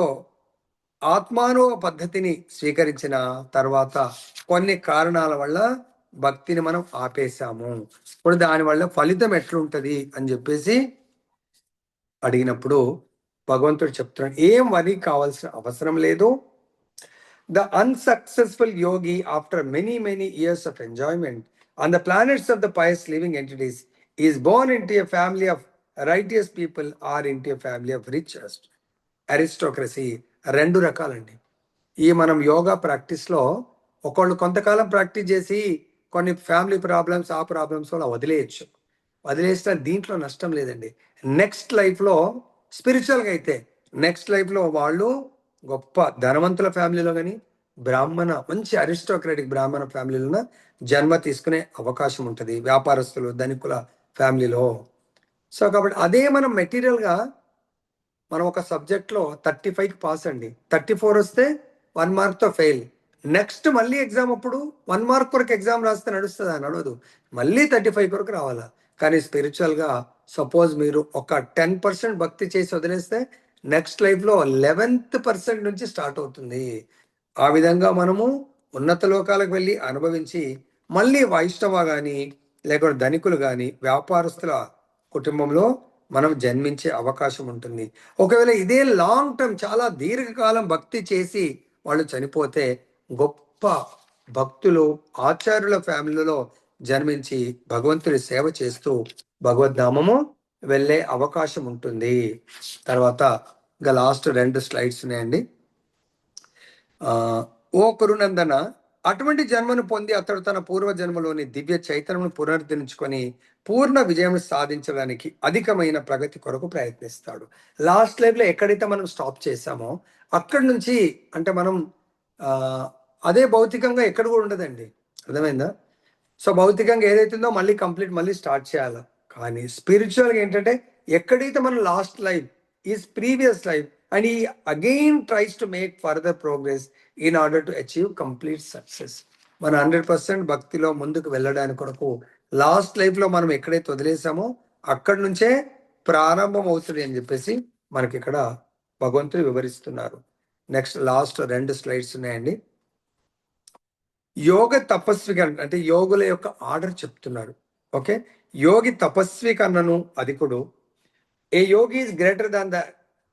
ఆత్మానుభవ పద్ధతిని స్వీకరించిన తర్వాత కొన్ని కారణాల వల్ల భక్తిని మనం ఆపేశాము. ఇప్పుడు దానివల్ల ఫలితం ఎట్లుంటది అని చెప్పేసి అడిగినప్పుడు భగవంతుడు చెప్తున్నాడు, ఏం వరి కావాల్సిన అవసరం లేదు. The unsuccessful yogi, after many years of enjoyment on the planets of the pious living entities, is born into a family of righteous people or into a family of rich aristocracy. రెండు రకాలండి. ఈ మనం యోగా ప్రాక్టీస్లో ఒకళ్ళు కొంతకాలం practice చేసి కొన్ని family problems ఆ problems వల్ల వదిలేసిన దీంట్లో నష్టం లేదండి. నెక్స్ట్ లైఫ్లో స్పిరిచువల్గా అయితే నెక్స్ట్ లైఫ్లో వాళ్ళు గొప్ప ధనవంతుల ఫ్యామిలీలో కానీ మంచి అరిస్టోక్రాటిక్ బ్రాహ్మణ ఫ్యామిలీలో జన్మ తీసుకునే అవకాశం ఉంటుంది, వ్యాపారస్తులు ధనికుల ఫ్యామిలీలో. సో కాబట్టి అదే మనం మెటీరియల్గా మనం ఒక సబ్జెక్ట్లో 35కి పాస్ అండి, 34 వస్తే 1 మార్క్తో ఫెయిల్. నెక్స్ట్ మళ్ళీ ఎగ్జామ్ అప్పుడు 1 మార్క్ కొరకు ఎగ్జామ్ రాస్తే నడుస్తుందా? నడవదు. మళ్ళీ 35 కొరకు రావాలా. కానీ స్పిరిచువల్గా సపోజ్ మీరు ఒక 10% భక్తి చేసి వదిలేస్తే నెక్స్ట్ లైఫ్లో 11th% నుంచి స్టార్ట్ అవుతుంది. ఆ విధంగా మనము ఉన్నత లోకాలకు వెళ్ళి అనుభవించి మళ్ళీ వైష్ణవ కానీ లేకపోతే ధనికులు కానీ వ్యాపారస్తుల కుటుంబంలో మనం జన్మించే అవకాశం ఉంటుంది. ఒకవేళ ఇదే లాంగ్ టర్మ్ చాలా దీర్ఘకాలం భక్తి చేసి వాళ్ళు చనిపోతే గొప్ప భక్తులు ఆచార్యుల ఫ్యామిలీలో జన్మించి భగవంతుడి సేవ చేస్తూ భగవద్ధామము వెళ్ళే అవకాశం ఉంటుంది. తర్వాత ఇంకా లాస్ట్ 2 స్లైడ్స్ ఉన్నాయండి. ఓ కురునందన, అటువంటి జన్మను పొంది అతడు తన పూర్వ జన్మలోని దివ్య చైతన్యను పునరుద్ధరించుకొని పూర్ణ విజయం సాధించడానికి అధికమైన ప్రగతి కొరకు ప్రయత్నిస్తాడు. లాస్ట్ లైఫ్లో ఎక్కడైతే మనం స్టాప్ చేసామో అక్కడి నుంచి అంటే మనం అదే భౌతికంగా ఎక్కడ కూడా ఉండదండి. అర్థమైందా? సో భౌతికంగా ఏదైతుందో మళ్ళీ కంప్లీట్ మళ్ళీ స్టార్ట్ చేయాలి. కానీ స్పిరిచువల్గా ఏంటంటే ఎక్కడైతే మనం last life is previous life and he again tries to make further progress in order to achieve complete success. మన 100% భక్తిలో ముందుకు వెళ్ళడానికి కొరకు లాస్ట్ లైఫ్లో మనం ఎక్కడైతే వదిలేసామో అక్కడి నుంచే ప్రారంభం అవుతుంది అని చెప్పేసి మనకి ఇక్కడ భగవంతుడు వివరిస్తున్నారు. నెక్స్ట్ లాస్ట్ 2 స్లైడ్స్ ఉన్నాయండి. యోగ తపస్వి అంటే యోగుల యొక్క ఆర్డర్ చెప్తున్నారు. ఓకే, యోగి తపస్వి కన్నను అధికుడు. A yogi is greater than the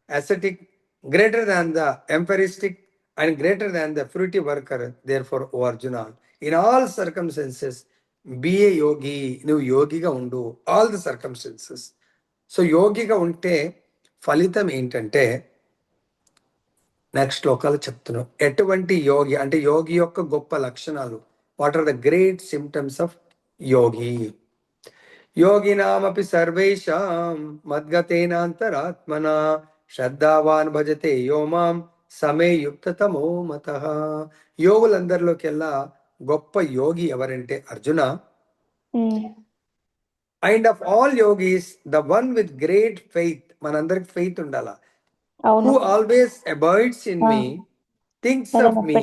ascetic, greater than the empiricist and greater than the fruitive worker. Therefore O Arjuna, in all circumstances be a yogi. నువ్వు యోగిగా ఉండు ఆల్ ది సర్కమ్స్టెన్సెస్. సో యోగిగా ఉంటే ఫలితం ఏంటంటే నెక్స్ట్ శ్లోకాలు చెప్తున్నాం. ఎటువంటి యోగి అంటే యోగి యొక్క గొప్ప లక్షణాలు. What are the great symptoms of yogi? యోగినామపి సర్వేషాం మద్గతేనాంతరాత్మనా శ్రద్ధావాన్ భజతే యో మాం సమే యుక్తతమో మతః. యోగులందరిలోకెల్లా గొప్ప యోగి ఎవరంటే Arjuna. And of all yogis the one with great faith. మనందరికి ఫెయిత్ ఉండాలా. Who always abides in me, thinks of me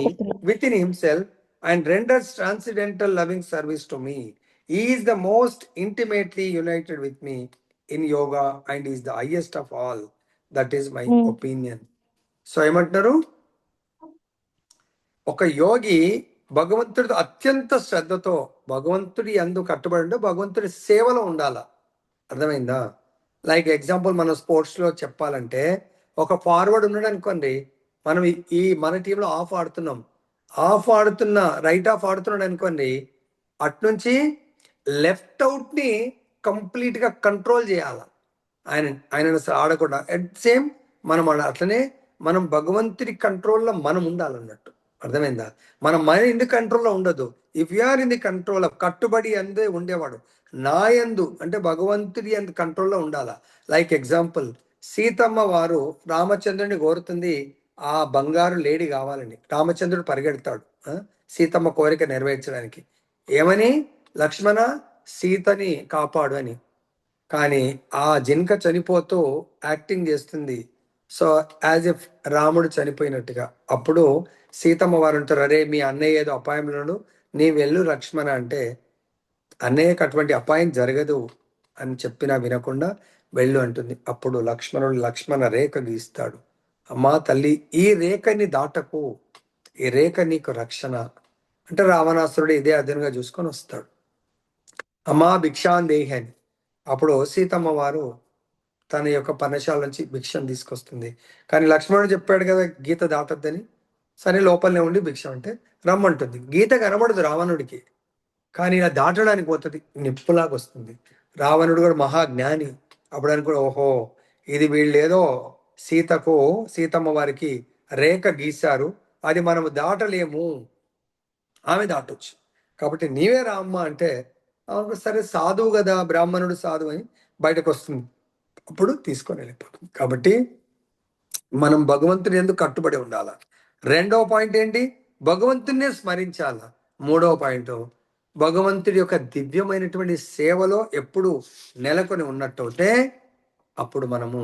within himself, and renders transcendental loving service to me. He is the most intimately united with me in yoga and is the highest of all. That is my opinion. So ఏమంటున్నారు? ఒక యోగి భగవంతుడితో అత్యంత శ్రద్ధతో భగవంతుడి యందు కట్టుబడి ఉంటే భగవంతుడి సేవలో ఉండాల. అర్థమైందా? లైక్ ఎగ్జాంపుల్ మనం స్పోర్ట్స్లో చెప్పాలంటే ఒక ఫార్వర్డ్ ఉన్నాడు అనుకోండి, మనం ఈ మన టీంలో ఆఫ్ ఆడుతున్న రైట్ ఆఫ్ ఆడుతున్నాడు అనుకోండి, అట్నుంచి లెఫ్ట్ అవుట్ని కంప్లీట్గా కంట్రోల్ చేయాలి. ఆయన అసలు ఆడకుండా అట్ సేమ్ మనం అట్లనే మనం భగవంతుడి కంట్రోల్లో మనం ఉండాలన్నట్టు. అర్థమైందా? మన మైండ్ ఇన్ ది కంట్రోల్లో ఉండదు. If you are in the control of కట్టుబడి అందే ఉండేవాడు నా యందు అంటే భగవంతుడి అందు కంట్రోల్లో ఉండాలా. లైక్ ఎగ్జాంపుల్, సీతమ్మ వారు రామచంద్రుడిని కోరుతుంది ఆ బంగారు లేడీ కావాలని. రామచంద్రుడు పరిగెడతాడు సీతమ్మ కోరిక నెరవేర్చడానికి. ఏమని? లక్ష్మణ సీతని కాపాడు అని. కానీ ఆ జింక చనిపోతూ యాక్టింగ్ చేస్తుంది, సో యాజ్ ఎఫ్ రాముడు చనిపోయినట్టుగా. అప్పుడు సీతమ్మ వారు అంటారు, అరే మీ అన్నయ్య ఏదో అపాయంలో నీ వెళ్ళు లక్ష్మణ అంటే, అన్నయ్యకు అటువంటి అపాయం జరగదు అని చెప్పినా వినకుండా వెళ్ళు అంటుంది. అప్పుడు లక్ష్మణుడు లక్ష్మణ రేఖ గీస్తాడు. అమ్మా తల్లి, ఈ రేఖని దాటకు, ఈ రేఖ నీకు రక్షణ అంటే రావణాసురుడు ఇదే అదనంగా చూసుకొని వస్తాడు. అమ్మా భిక్షాందేహి అని. అప్పుడు సీతమ్మ వారు తన యొక్క పర్ణశాల నుంచి భిక్షం తీసుకొస్తుంది. కానీ లక్ష్మణుడు చెప్పాడు కదా గీత దాటద్దని, సరే లోపలనే ఉండి భిక్షం అంటే రమ్మంటుంది. గీత కనబడదు రావణుడికి, కానీ ఇలా దాటడానికి పోతుంది, నిప్పులాగా వస్తుంది. రావణుడు కూడా మహాజ్ఞాని. అప్పుడు అనుకో, ఓహో ఇది వీళ్ళేదో సీతమ్మ వారికి రేఖ గీశారు, అది మనము దాటలేము, ఆమె దాటొచ్చు, కాబట్టి నీవే రామ్మ అంటే సరే సాధువు కదా, బ్రాహ్మణుడు సాధువు అని బయటకు వస్తుంది. అప్పుడు తీసుకొని వెళ్ళిపోతుంది. కాబట్టి మనం భగవంతుని ఎందుకు కట్టుబడి ఉండాల. రెండవ పాయింట్ ఏంటి? భగవంతున్నే స్మరించాల. మూడవ పాయింట్, భగవంతుడి యొక్క దివ్యమైనటువంటి సేవలో ఎప్పుడు నెలకొని ఉన్నట్టయితే అప్పుడు మనము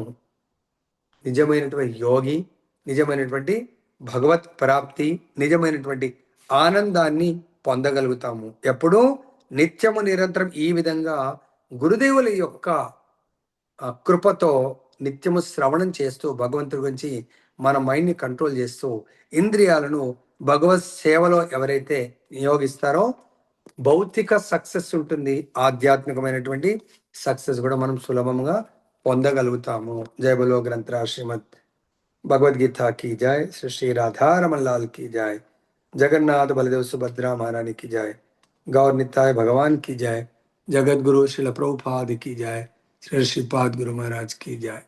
నిజమైనటువంటి యోగి, నిజమైనటువంటి భగవత్ ప్రాప్తి, నిజమైనటువంటి ఆనందాన్ని పొందగలుగుతాము. ఎప్పుడు? నిత్యము నిరంతరం ఈ విధంగా గురుదేవుల యొక్క కృపతో నిత్యము శ్రవణం చేస్తూ భగవంతుడి గురించి మన మైండ్ని కంట్రోల్ చేస్తూ ఇంద్రియాలను భగవత్ సేవలో ఎవరైతే నియోగిస్తారో భౌతిక సక్సెస్ ఉంటుంది, ఆధ్యాత్మికమైనటువంటి సక్సెస్ కూడా మనం సులభంగా పొందగలుగుతాము. జయ బలో గ్రంథరా శ్రీమద్ భగవద్గీత की जय, श्री श्री राधा रमन लाल की जय, जगन्नाथ बलदेव सुभद्रा महारानी की जय, गौर निताय भगवान की जय, जगत गुरु श्रील प्रभुपाद की जय, श्री श्रीपाद गुरु महाराज की जय.